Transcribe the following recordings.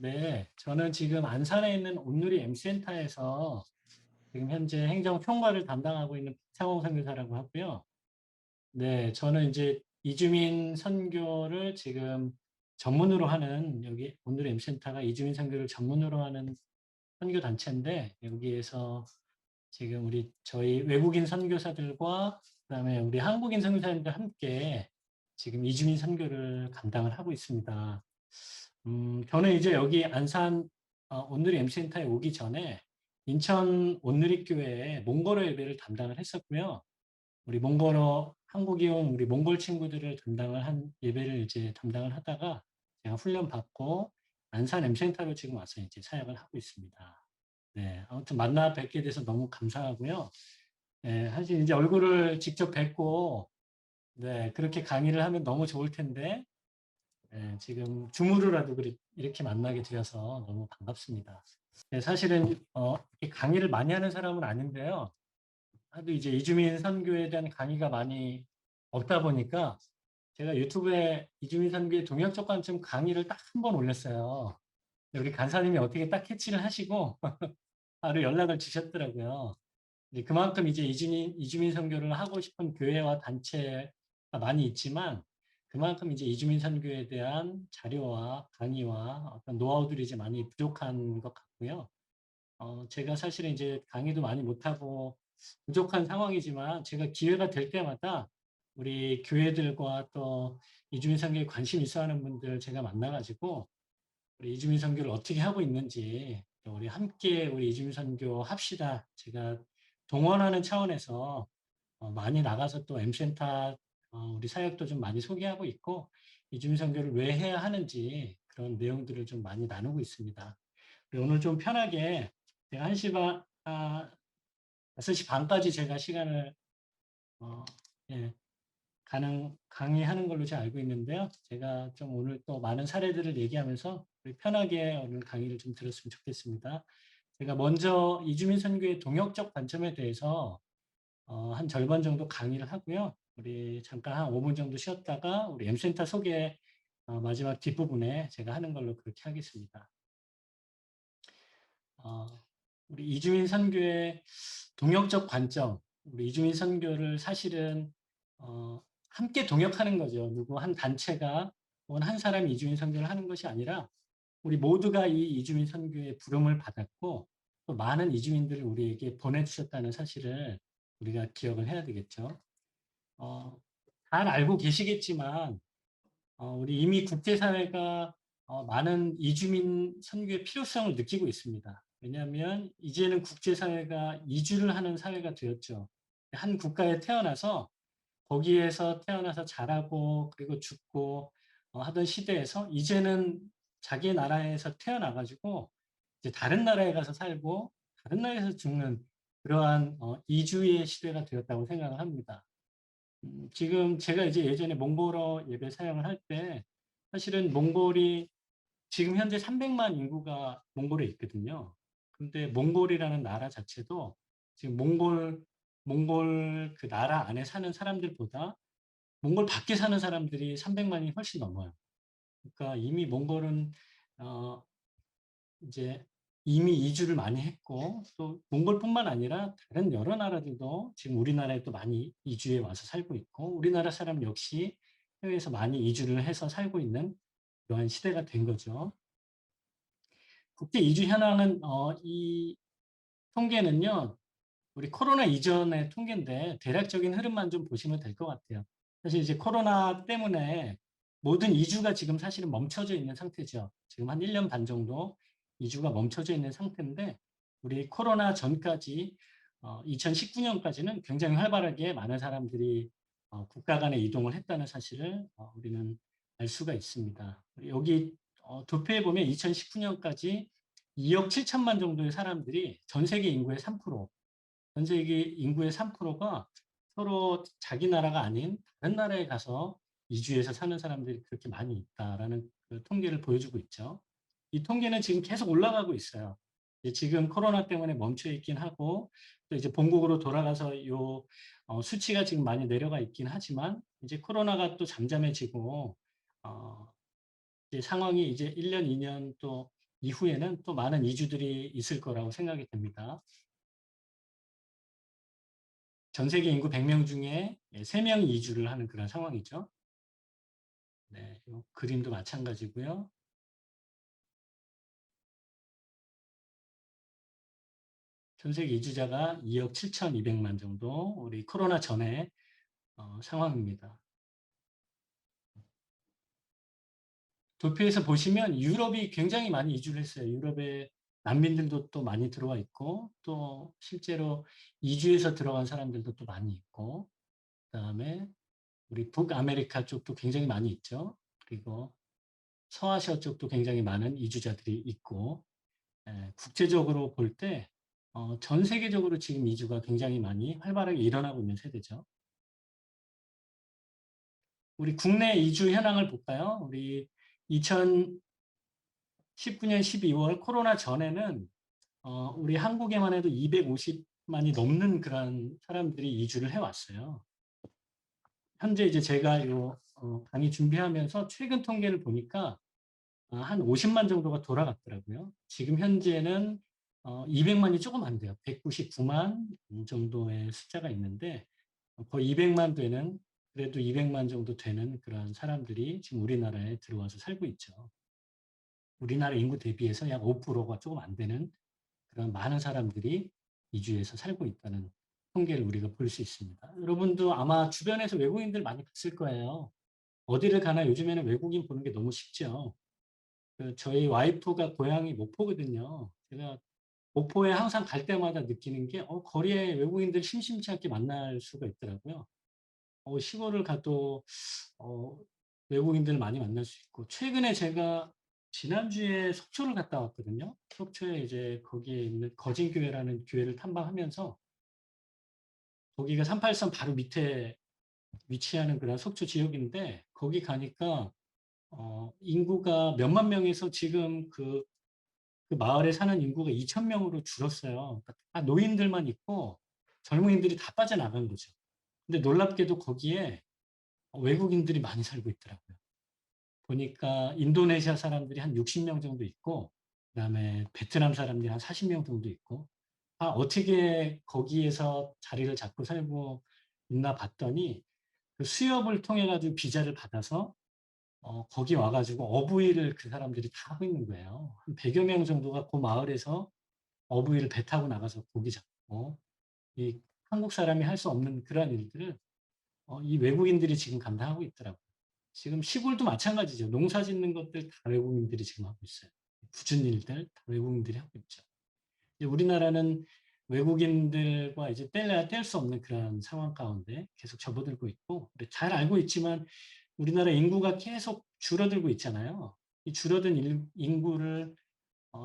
네, 저는 지금 안산에 있는 온누리 M센터에서 지금 현재 행정총괄을 담당하고 있는 박창홍 선교사라고 하고요. 네, 저는 이제 이주민 선교를 지금 전문으로 하는 여기 온누리 M센터가 이주민 선교를 전문으로 하는 선교 단체인데 여기에서 지금 저희 외국인 선교사들과 그다음에 우리 한국인 선교사님들 함께 지금 이주민 선교를 감당을 하고 있습니다. 저는 이제 여기 안산 온누리 M센터에 오기 전에 인천 온누리교회에 몽골어 예배를 담당을 했었고요. 우리 몽골어 한국에 온 우리 몽골 친구들을 담당을 한 예배를 이제 담당을 하다가 제가 훈련 받고 안산 M센터로 지금 와서 이제 사역을 하고 있습니다. 네, 아무튼 만나 뵙게 돼서 너무 감사하고요. 네, 사실 이제 얼굴을 직접 뵙고 네, 그렇게 강의를 하면 너무 좋을 텐데 네, 지금 줌으로라도 이렇게 만나게 되어서 너무 반갑습니다. 네, 사실은 이렇게 강의를 많이 하는 사람은 아닌데요. 하도 이제 이주민 선교에 대한 강의가 많이 없다 보니까 제가 유튜브에 이주민 선교의 동역적 관점 강의를 딱 한 번 올렸어요. 우리 간사님이 어떻게 딱 캐치를 하시고 바로 연락을 주셨더라고요. 그만큼 이제 이주민 선교를 하고 싶은 교회와 단체가 많이 있지만 그만큼 이제 이주민 선교에 대한 자료와 강의와 어떤 노하우들이 이제 많이 부족한 것 같고요. 제가 사실은 이제 강의도 많이 못하고 부족한 상황이지만 제가 기회가 될 때마다 우리 교회들과 또 이주민 선교에 관심 있어 하는 분들 제가 만나가지고 우리 이주민 선교를 어떻게 하고 있는지 또 우리 함께 우리 이주민 선교 합시다. 제가 동원하는 차원에서 많이 나가서 또 M센터 우리 사역도 좀 많이 소개하고 있고 이주민 선교를 왜 해야 하는지 그런 내용들을 좀 많이 나누고 있습니다. 오늘 좀 편하게 제가 1시 반, 6시 반까지 제가 시간을 어, 예, 강의하는 걸로 제가 알고 있는데요. 제가 좀 오늘 또 많은 사례들을 얘기하면서 우리 편하게 오늘 강의를 좀 들었으면 좋겠습니다. 제가 먼저 이주민 선교의 동역적 관점에 대해서 한 절반 정도 강의를 하고요. 우리 잠깐 한 5분 정도 쉬었다가 우리 M센터 소개 마지막 뒷부분에 제가 하는 걸로 그렇게 하겠습니다. 어, 우리 이주민 선교의 동역적 관점, 우리 이주민 선교를 사실은 함께 동역하는 거죠. 누구 한 단체가 혹은 한 사람이 이주민 선교를 하는 것이 아니라 우리 모두가 이 이주민 선교의 부름을 받았고 또 많은 이주민들을 우리에게 보내주셨다는 사실을 우리가 기억을 해야 되겠죠. 어, 잘 알고 계시겠지만 우리 이미 국제사회가 많은 이주민 선교의 필요성을 느끼고 있습니다. 왜냐하면 이제는 국제사회가 이주를 하는 사회가 되었죠. 한 국가에 태어나서 거기에서 태어나서 자라고 그리고 죽고 하던 시대에서 이제는 자기 나라에서 태어나가지고 이제 다른 나라에 가서 살고 다른 나라에서 죽는 그러한 이주의 시대가 되었다고 생각을 합니다. 지금 제가 이제 예전에 몽골어 예배 사용을 할 때 사실은 몽골이 지금 현재 300만 인구가 몽골에 있거든요. 근데 몽골이라는 나라 자체도 지금 몽골 그 나라 안에 사는 사람들보다 몽골 밖에 사는 사람들이 300만이 훨씬 넘어요. 그러니까 이미 몽골은 어 이제 이미 이주를 많이 했고 또 몽골뿐만 아니라 다른 여러 나라들도 지금 우리나라에 또 많이 이주해 와서 살고 있고 우리나라 사람 역시 해외에서 많이 이주를 해서 살고 있는 그러한 시대가 된 거죠. 국제 이주 현황은 이 통계는요. 우리 코로나 이전의 통계인데 대략적인 흐름만 좀 보시면 될 것 같아요. 사실 이제 코로나 때문에 모든 이주가 지금 사실은 멈춰져 있는 상태죠. 지금 한 1년 반 정도 이주가 멈춰져 있는 상태인데 우리 코로나 전까지 2019년까지는 굉장히 활발하게 많은 사람들이 국가 간에 이동을 했다는 사실을 우리는 알 수가 있습니다. 여기 도표에 보면 2019년까지 2억 7천만 정도의 사람들이 전 세계 인구의 3%, 전 세계 인구의 3%가 서로 자기 나라가 아닌 다른 나라에 가서 이주해서 사는 사람들이 그렇게 많이 있다라는 그 통계를 보여주고 있죠. 이 통계는 지금 계속 올라가고 있어요. 지금 코로나 때문에 멈춰 있긴 하고 또 이제 본국으로 돌아가서 요 수치가 지금 많이 내려가 있긴 하지만 이제 코로나가 또 잠잠해지고 이제 상황이 이제 1년, 2년 또 이후에는 또 많은 이주들이 있을 거라고 생각이 됩니다. 전 세계 인구 100명 중에 3명이 이주를 하는 그런 상황이죠. 네, 이 그림도 마찬가지고요. 전 세계 이주자가 2억 7,200만 정도, 우리 코로나 전에 상황입니다. 도표에서 보시면 유럽이 굉장히 많이 이주를 했어요. 유럽에 난민들도 또 많이 들어와 있고, 또 실제로 이주해서 들어간 사람들도 또 많이 있고, 그다음에 우리 북아메리카 쪽도 굉장히 많이 있죠. 그리고 서아시아 쪽도 굉장히 많은 이주자들이 있고, 국제적으로 볼 때, 전 세계적으로 지금 이주가 굉장히 많이 활발하게 일어나고 있는 세대죠. 우리 국내 이주 현황을 볼까요? 우리 2019년 12월 코로나 전에는 우리 한국에만 해도 250만이 넘는 그런 사람들이 이주를 해왔어요. 현재 이제 제가 요 강의 준비하면서 최근 통계를 보니까 한 50만 정도가 돌아갔더라고요. 지금 현재는 200만이 조금 안 돼요. 199만 정도의 숫자가 있는데 거의 200만 되는 그래도 200만 정도 되는 그런 사람들이 지금 우리나라에 들어와서 살고 있죠. 우리나라 인구 대비해서 약 5%가 조금 안 되는 그런 많은 사람들이 이주해서 살고 있다는 통계를 우리가 볼 수 있습니다. 여러분도 아마 주변에서 외국인들 많이 봤을 거예요. 어디를 가나 요즘에는 외국인 보는 게 너무 쉽죠. 저희 와이프가 고향이 목포거든요. 제가 목포에 항상 갈 때마다 느끼는 게 거리에 외국인들 심심치 않게 만날 수가 있더라고요. 시골을 가도 어, 외국인들 많이 만날 수 있고 최근에 제가 지난주에 속초를 갔다 왔거든요. 속초에 이제 거기에 있는 거진교회라는 교회를 탐방하면서 거기가 383 바로 밑에 위치하는 그런 속초 지역인데 거기 가니까 인구가 몇만 명에서 지금 그 마을에 사는 인구가 2,000명으로 줄었어요. 그러니까 다 노인들만 있고 젊은이들이 다 빠져나간 거죠. 근데 놀랍게도 거기에 외국인들이 많이 살고 있더라고요. 보니까 인도네시아 사람들이 한 60명 정도 있고, 그다음에 베트남 사람들이 한 40명 정도 있고, 어떻게 거기에서 자리를 잡고 살고 있나 봤더니 그 수협을 통해 가지고 비자를 받아서 거기 와가지고 어부일을 그 사람들이 다 하고 있는 거예요. 한 100여 명 정도가 그 마을에서 어부일 배 타고 나가서 고기 잡고, 이 한국 사람이 할 수 없는 그런 일들을 이 외국인들이 지금 감당하고 있더라고요. 지금 시골도 마찬가지죠. 농사 짓는 것들 다 외국인들이 지금 하고 있어요. 굳은 일들 다 외국인들이 하고 있죠. 우리나라는 외국인들과 이제 뗄래야 뗄 수 없는 그런 상황 가운데 계속 접어들고 있고, 잘 알고 있지만 우리나라 인구가 계속 줄어들고 있잖아요. 이 줄어든 인구를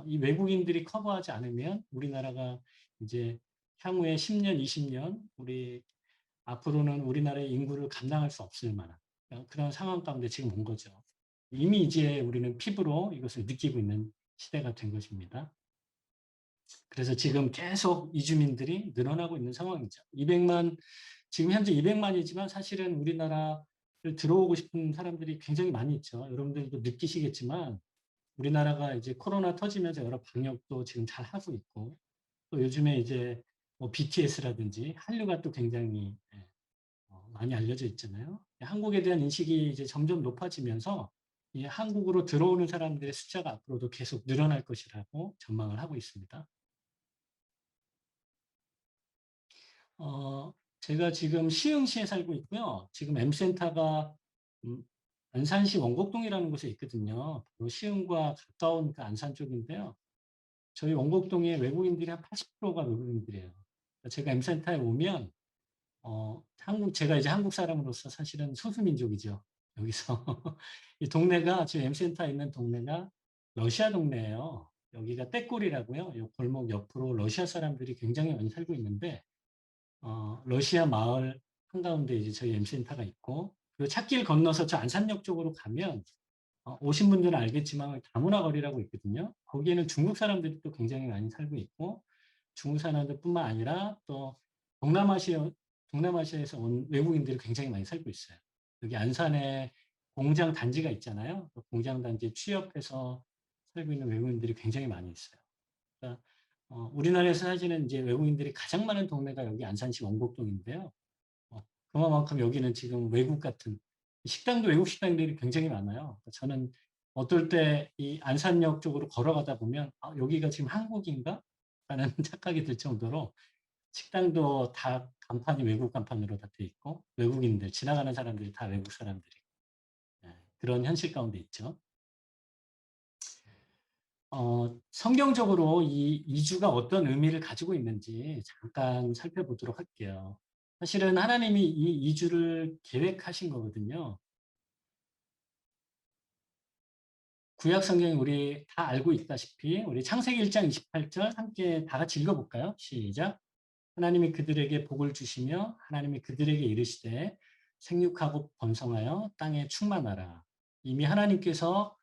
이 외국인들이 커버하지 않으면 우리나라가 이제 향후에 10년, 20년 우리 앞으로는 우리나라의 인구를 감당할 수 없을 만한 그런 상황 가운데 지금 온 거죠. 이미 이제 우리는 피부로 이것을 느끼고 있는 시대가 된 것입니다. 그래서 지금 계속 이주민들이 늘어나고 있는 상황이죠. 200만, 지금 현재 200만이지만 사실은 우리나라를 들어오고 싶은 사람들이 굉장히 많이 있죠. 여러분들도 느끼시겠지만 우리나라가 이제 코로나 터지면서 여러 방역도 지금 잘 하고 있고 또 요즘에 이제 뭐 BTS라든지 한류가 또 굉장히 많이 알려져 있잖아요. 한국에 대한 인식이 이제 점점 높아지면서 이 한국으로 들어오는 사람들의 숫자가 앞으로도 계속 늘어날 것이라고 전망을 하고 있습니다. 제가 지금 시흥시에 살고 있고요. 지금 M센터가 음, 안산시 원곡동이라는 곳에 있거든요. 바로 시흥과 가까운 그 안산 쪽인데요. 저희 원곡동에 외국인들이 한 80%가 외국인들이에요. 제가 M센터에 오면 제가 이제 한국 사람으로서 사실은 소수민족이죠. 여기서. 이 동네가, 지금 M센터에 있는 동네가 러시아 동네예요. 여기가 떼골이라고요. 이 골목 옆으로 러시아 사람들이 굉장히 많이 살고 있는데, 러시아 마을 한가운데 이제 저희 M센터가 있고, 그리고 찻길 건너서 저 안산역 쪽으로 가면, 오신 분들은 알겠지만 다문화 거리라고 있거든요. 거기에는 중국 사람들이 또 굉장히 많이 살고 있고, 중국 사람들뿐만 아니라 또 동남아시아에서 온 외국인들이 굉장히 많이 살고 있어요. 여기 안산에 공장 단지가 있잖아요. 그 공장 단지 취업해서 살고 있는 외국인들이 굉장히 많이 있어요. 그러니까 우리나라에서 사실은 이제 외국인들이 가장 많은 동네가 여기 안산시 원곡동인데요. 그만큼 여기는 지금 외국 같은 식당도 외국 식당들이 굉장히 많아요. 저는 어떨 때 이 안산역 쪽으로 걸어가다 보면 여기가 지금 한국인가? 라는 착각이 들 정도로 식당도 다 간판이 외국 간판으로 다 돼 있고 외국인들 지나가는 사람들이 다 외국 사람들이 그런 현실 가운데 있죠. 성경적으로 이 이주가 어떤 의미를 가지고 있는지 잠깐 살펴보도록 할게요. 사실은 하나님이 이 이주를 계획하신 거거든요. 구약 성경이 우리 다 알고 있다시피 우리 창세기 1장 28절 함께 다 같이 읽어볼까요? 시작. 하나님이 그들에게 복을 주시며 하나님이 그들에게 이르시되 생육하고 번성하여 땅에 충만하라. 이미 하나님께서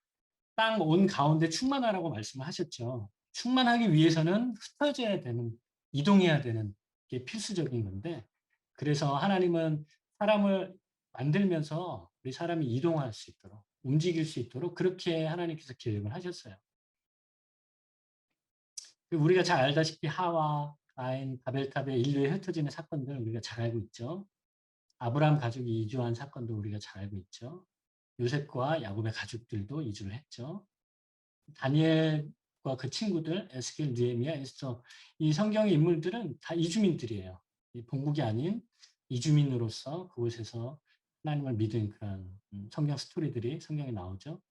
땅 온 가운데 충만하라고 말씀을 하셨죠. 충만하기 위해서는 흩어져야 되는, 이동해야 되는 게 필수적인 건데, 그래서 하나님은 사람을 만들면서 우리 사람이 이동할 수 있도록, 움직일 수 있도록 그렇게 하나님께서 계획을 하셨어요. 우리가 잘 알다시피 하와, 가인, 바벨탑의 인류에 흩어지는 사건들 우리가 잘 알고 있죠. 아브라함 가족이 이주한 사건도 우리가 잘 알고 있죠. 요셉과 야곱의 가족들도 이주를 했죠. 다니엘과 그 친구들, 에스겔, 느헤미야, 에스더, 이 성경의 인물들은 다 이주민들이에요. 이 본국이 아닌 이주민으로서 그곳에서 하나님을 믿은 그런 성경 스토리들이 성경에 나오죠.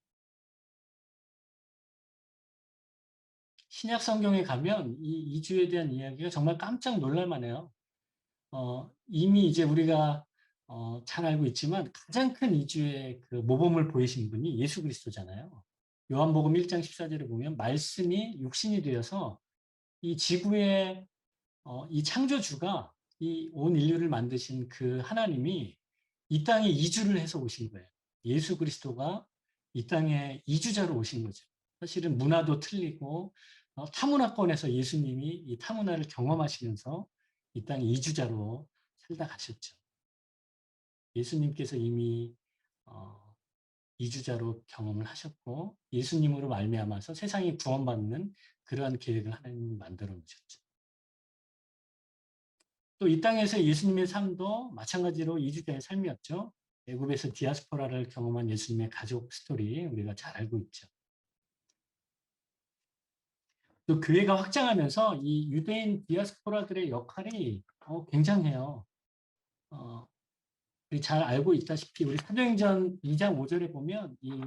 신약 성경에 가면 이 이주에 대한 이야기가 정말 깜짝 놀랄만해요. 이미 이제 우리가 잘 알고 있지만 가장 큰 이주의 그 모범을 보이신 분이 예수 그리스도잖아요. 요한복음 1장 14절에 보면 말씀이 육신이 되어서 이 지구의 이 창조주가 이 온 인류를 만드신 그 하나님이 이 땅에 이주를 해서 오신 거예요. 예수 그리스도가 이 땅에 이주자로 오신 거죠. 사실은 문화도 틀리고 타문화권에서 예수님이 이 타문화를 경험하시면서 이 땅에 이주자로 살다 가셨죠. 예수님께서 이미 이주자로 경험을 하셨고 예수님으로 말미암아서 세상이 구원받는 그러한 계획을 하나님이 만들어 놓으셨죠. 또 이 땅에서 예수님의 삶도 마찬가지로 이주자의 삶이었죠. 애굽에서 디아스포라를 경험한 예수님의 가족 스토리 우리가 잘 알고 있죠. 또 교회가 확장하면서 이 유대인 디아스포라들의 역할이 굉장해요. 우리 잘 알고 있다시피 우리 사도행전 2장 5절에 보면 이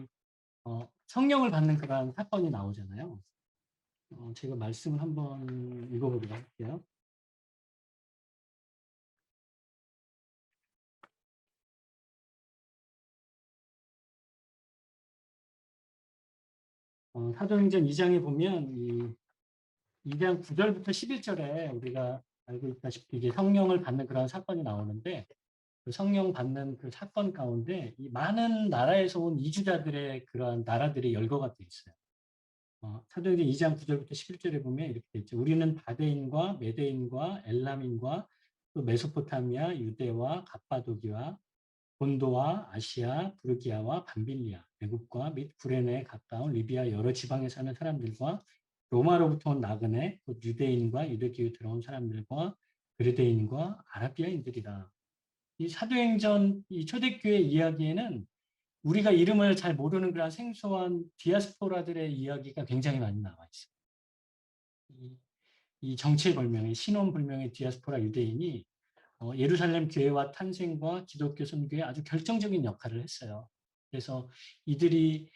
성령을 받는 그러한 사건이 나오잖아요. 제가 말씀을 한번 읽어보도록 할게요. 사도행전 2장에 보면 이 2장 9절부터 11절에 우리가 알고 있다시피 이게 성령을 받는 그런 사건이 나오는데 그 성령 받는 그 사건 가운데 이 많은 나라에서 온 이주자들의 그러한 나라들이 열거가 돼 있어요. 사도행전 2장 9절부터 11절에 보면 이렇게 돼 있죠. 우리는 바데인과 메데인과 엘람인과 또 메소포타미아, 유대와 갑바도기와 본도와 아시아, 부르기아와 밤빌리아, 애국과 및 구레네에 가까운 리비아 여러 지방에 사는 사람들과 로마로부터 온 나그네, 곧 유대인과 유대교에 들어온 사람들과 그레데인과 아라비아인들이다. 이 사도행전 이 초대교회 이야기에는 우리가 이름을 잘 모르는 그런 생소한 디아스포라들의 이야기가 굉장히 많이 나와 있어요. 이 정체불명의 신원불명의 디아스포라 유대인이 예루살렘 교회와 탄생과 기독교 선교에 아주 결정적인 역할을 했어요. 그래서 이들이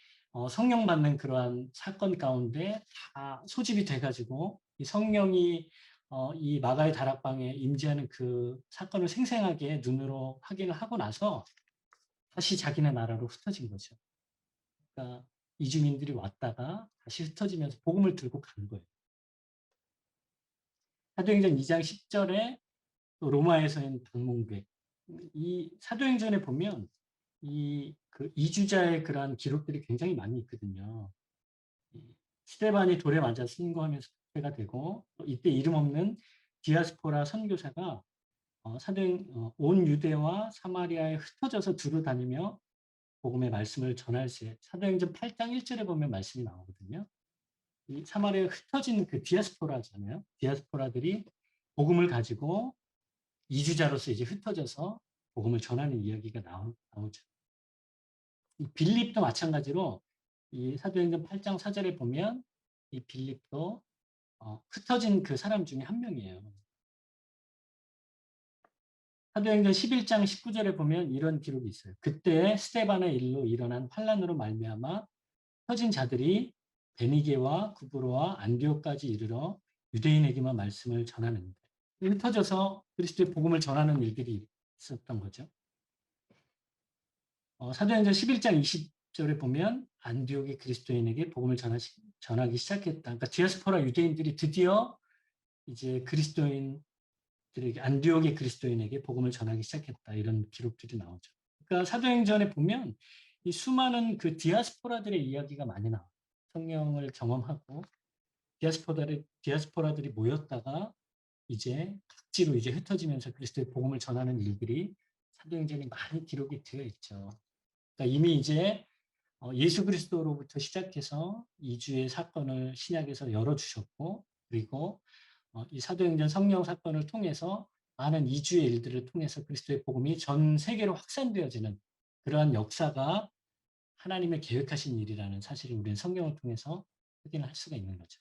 성령 받는 그러한 사건 가운데 다 소집이 돼가지고 이 성령이 이 마가의 다락방에 임재하는 그 사건을 생생하게 눈으로 확인을 하고 나서 다시 자기네 나라로 흩어진 거죠. 그러니까 이주민들이 왔다가 다시 흩어지면서 복음을 들고 간 거예요. 사도행전 2장 10절에 또 로마에서인 방문객. 이 사도행전에 보면 이 그 이주자의 그러한 기록들이 굉장히 많이 있거든요. 스데반이 돌에 맞아 순교하면서 가 되고 이때 이름 없는 디아스포라 선교사가 온 유대와 사마리아에 흩어져서 두루 다니며 복음의 말씀을 전할 때 사도행전 8장 1절에 보면 말씀이 나오거든요. 이 사마리아에 흩어진 그 디아스포라잖아요. 디아스포라들이 복음을 가지고 이주자로서 이제 흩어져서 복음을 전하는 이야기가 나오죠. 이 빌립도 마찬가지로 이 사도행전 8장 4절에 보면 이 빌립도 흩어진 그 사람 중에 한 명이에요. 사도행전 11장 19절에 보면 이런 기록이 있어요. 그때 스데반의 일로 일어난 환란으로 말미암아 흩어진 자들이 베니게와 구브로와 안디옥까지 이르러 유대인에게만 말씀을 전하는데, 흩어져서 그리스도의 복음을 전하는 일들이 있었던 거죠. 사도행전 11장 20절에 보면 안디옥의 그리스도인에게 복음을 전하기 시작했다. 그러니까 디아스포라 유대인들이 드디어 이제 그리스도인들에게, 안디옥의 그리스도인에게 복음을 전하기 시작했다. 이런 기록들이 나오죠. 그러니까 사도행전에 보면 이 수많은 그 디아스포라들의 이야기가 많이 나와요. 성령을 경험하고 디아스포라들이 모였다가 이제 각지로 이제 흩어지면서 그리스도의 복음을 전하는 일들이 사도행전에 많이 기록이 되어 있죠. 그러니까 이미 이제 예수 그리스도로부터 시작해서 이주의 사건을 신약에서 열어주셨고, 그리고 이 사도행전 성령 사건을 통해서 많은 이주의 일들을 통해서 그리스도의 복음이 전 세계로 확산되어지는 그러한 역사가 하나님의 계획하신 일이라는 사실을 우리는 성경을 통해서 확인할 수가 있는 거죠.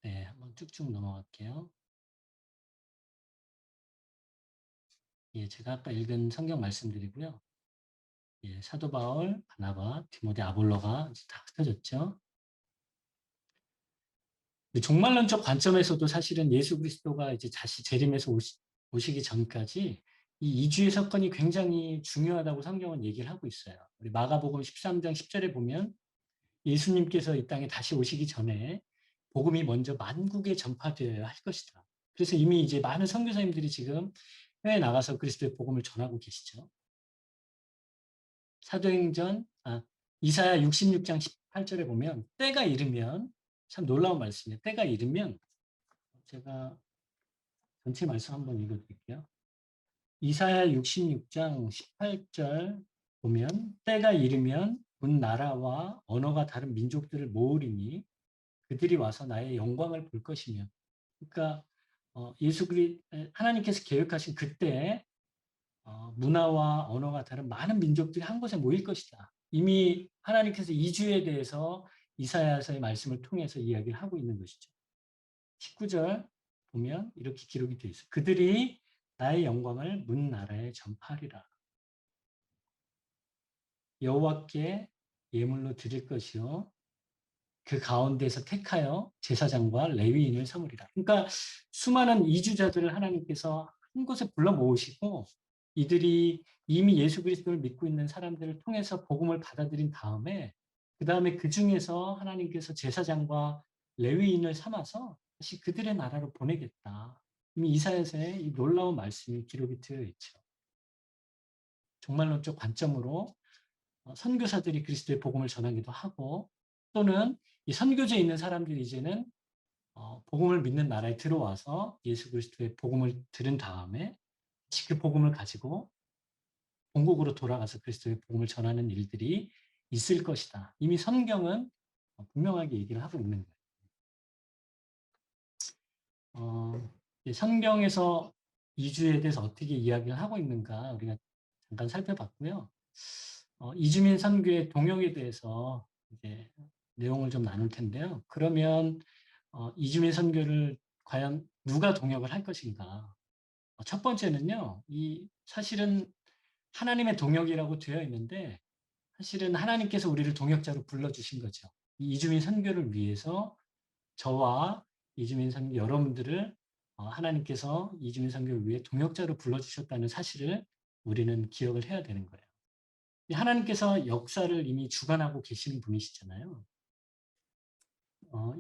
네, 한번 쭉쭉 넘어갈게요. 예, 제가 아까 읽은 성경 말씀드리고요. 예, 사도 바울, 바나바, 디모데, 아볼로가 이제 다 흩어졌죠. 종말론적 관점에서도 사실은 예수 그리스도가 이제 다시 재림해서 오시기 전까지 이 이주의 사건이 굉장히 중요하다고 성경은 얘기를 하고 있어요. 우리 마가복음 13장 10절에 보면 예수님께서 이 땅에 다시 오시기 전에 복음이 먼저 만국에 전파되어야 할 것이다. 그래서 이미 이제 많은 선교사님들이 지금 해외에 나가서 그리스도의 복음을 전하고 계시죠. 이사야 66장 18절에 보면 때가 이르면, 참 놀라운 말씀이에요. 때가 이르면, 제가 전체 말씀 한번 읽어드릴게요. 이사야 66장 18절 보면 때가 이르면 문 나라와 언어가 다른 민족들을 모으리니 그들이 와서 나의 영광을 볼 것이며, 그러니까 하나님께서 계획하신 그때 문화와 언어가 다른 많은 민족들이 한 곳에 모일 것이다. 이미 하나님께서 이주에 대해서 이사야서의 말씀을 통해서 이야기를 하고 있는 것이죠. 19절 보면 이렇게 기록이 되어 있어요. 그들이 나의 영광을 문 나라에 전파하리라. 여호와께 예물로 드릴 것이요 그 가운데서 택하여 제사장과 레위인을 삼으리라. 그러니까 수많은 이주자들을 하나님께서 한 곳에 불러 모으시고 이들이 이미 예수 그리스도를 믿고 있는 사람들을 통해서 복음을 받아들인 다음에 그 다음에 그 중에서 하나님께서 제사장과 레위인을 삼아서 다시 그들의 나라로 보내겠다. 이미 이사야서에 이 놀라운 말씀이 기록이 되어 있죠. 종말론적 관점으로 선교사들이 그리스도의 복음을 전하기도 하고, 또는 이 선교지에 있는 사람들이 이제는 복음을 믿는 나라에 들어와서 예수 그리스도의 복음을 들은 다음에 그 복음을 가지고 본국으로 돌아가서 그리스도의 복음을 전하는 일들이 있을 것이다. 이미 성경은 분명하게 얘기를 하고 있는 거예요. 성경에서 이주에 대해서 어떻게 이야기를 하고 있는가 우리가 잠깐 살펴봤고요. 이주민 선교의 동역에 대해서 이제 내용을 좀 나눌 텐데요. 그러면 이주민 선교를 과연 누가 동역을 할 것인가? 첫 번째는요. 이 사실은 하나님의 동역이라고 되어 있는데 사실은 하나님께서 우리를 동역자로 불러주신 거죠. 이 이주민 선교를 위해서 저와 이주민 선교 여러분들을 하나님께서 이주민 선교를 위해 동역자로 불러주셨다는 사실을 우리는 기억을 해야 되는 거예요. 하나님께서 역사를 이미 주관하고 계시는 분이시잖아요.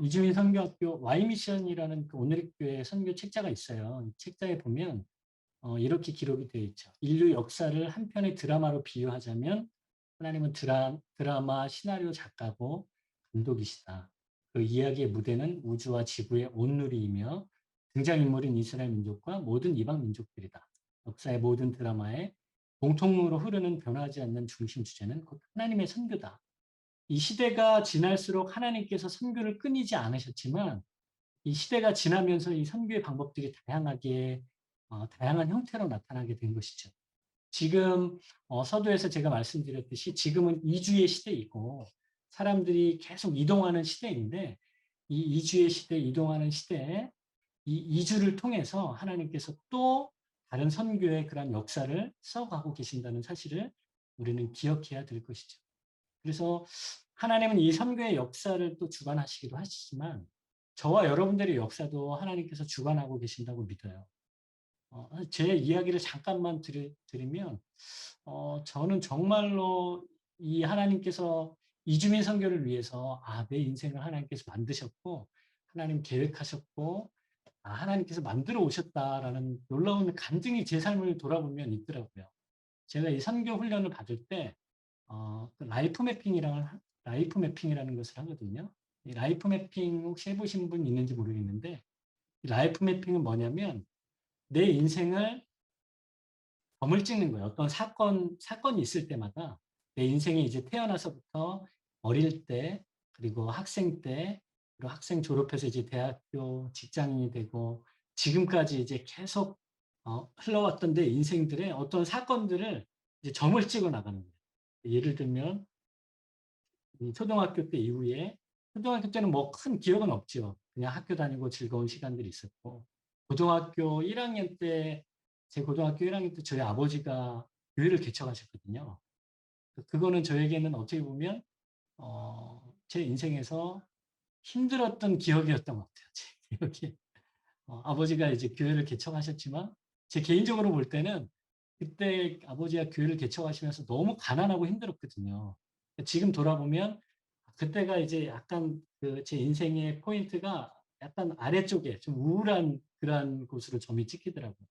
이주민 선교학교 Y미션이라는 그 오늘의 선교 책자가 있어요. 이 책자에 보면 이렇게 기록이 되어 있죠. 인류 역사를 한 편의 드라마로 비유하자면 하나님은 드라마 시나리오 작가고 감독이시다. 그 이야기의 무대는 우주와 지구의 온누리이며 등장인물인 이스라엘 민족과 모든 이방 민족들이다. 역사의 모든 드라마에 공통으로 흐르는 변하지 않는 중심 주제는 곧 하나님의 선교다. 이 시대가 지날수록 하나님께서 선교를 끊이지 않으셨지만 이 시대가 지나면서 이 선교의 방법들이 다양하게 다양한 형태로 나타나게 된 것이죠. 지금 서두에서 제가 말씀드렸듯이 지금은 이주의 시대이고 사람들이 계속 이동하는 시대인데 이 이주의 시대, 이동하는 시대에 이 이주를 통해서 하나님께서 또 다른 선교의 그런 역사를 써가고 계신다는 사실을 우리는 기억해야 될 것이죠. 그래서 하나님은 이 선교의 역사를 또 주관하시기도 하시지만 저와 여러분들의 역사도 하나님께서 주관하고 계신다고 믿어요. 제 이야기를 잠깐만 드리면 저는 정말로 이 하나님께서 이주민 선교를 위해서 내 인생을 하나님께서 만드셨고 하나님 계획하셨고 하나님께서 만들어 오셨다라는 놀라운 간증이 제 삶을 돌아보면 있더라고요. 제가 이 선교 훈련을 받을 때 그 라이프 매핑이라는 것을 하거든요. 이 라이프 매핑 혹시 해보신 분 있는지 모르겠는데 이 라이프 매핑은 뭐냐면 내 인생을 점을 찍는 거예요. 어떤 사건이 있을 때마다 내 인생이 이제 태어나서부터 어릴 때, 그리고 학생 때, 그리고 학생 졸업해서 이제 대학교 직장인이 되고 지금까지 이제 계속 흘러왔던 내 인생들의 어떤 사건들을 이제 점을 찍어 나가는 거예요. 예를 들면 초등학교 때 이후에 초등학교 때는 뭐 큰 기억은 없죠. 그냥 학교 다니고 즐거운 시간들이 있었고 고등학교 1학년 때 제 고등학교 1학년 때 저희 아버지가 교회를 개척하셨거든요. 그거는 저에게는 어떻게 보면 제 인생에서 힘들었던 기억이었던 것 같아요. 제 기억이. 아버지가 이제 교회를 개척하셨지만 제 개인적으로 볼 때는 그때 아버지가 교회를 개척하시면서 너무 가난하고 힘들었거든요. 지금 돌아보면 그때가 이제 약간 그 제 인생의 포인트가 약간 아래쪽에 좀 우울한 그러한 곳으로 점이 찍히더라고요.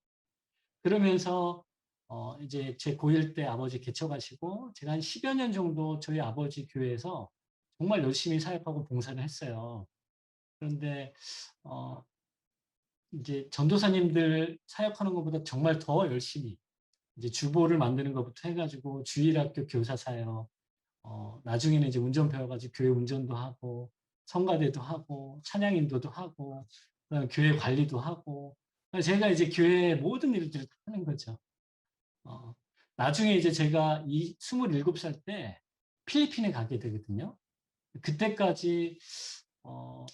그러면서 이제 제 고1 때 아버지 개척하시고 제가 한 10여 년 정도 저희 아버지 교회에서 정말 열심히 사역하고 봉사를 했어요. 그런데 어 이제 전도사님들 사역하는 것보다 정말 더 열심히 이제 주보를 만드는 것부터 해 가지고 주일학교 교사 사역, 나중에는 이제 운전 배워 가지고 교회 운전도 하고 성가대도 하고 찬양 인도도 하고 그다음에 교회 관리도 하고 제가 이제 교회의 모든 일들을 다 하는 거죠. 어 나중에 이제 제가 이 27살 때 필리핀에 가게 되거든요. 그때까지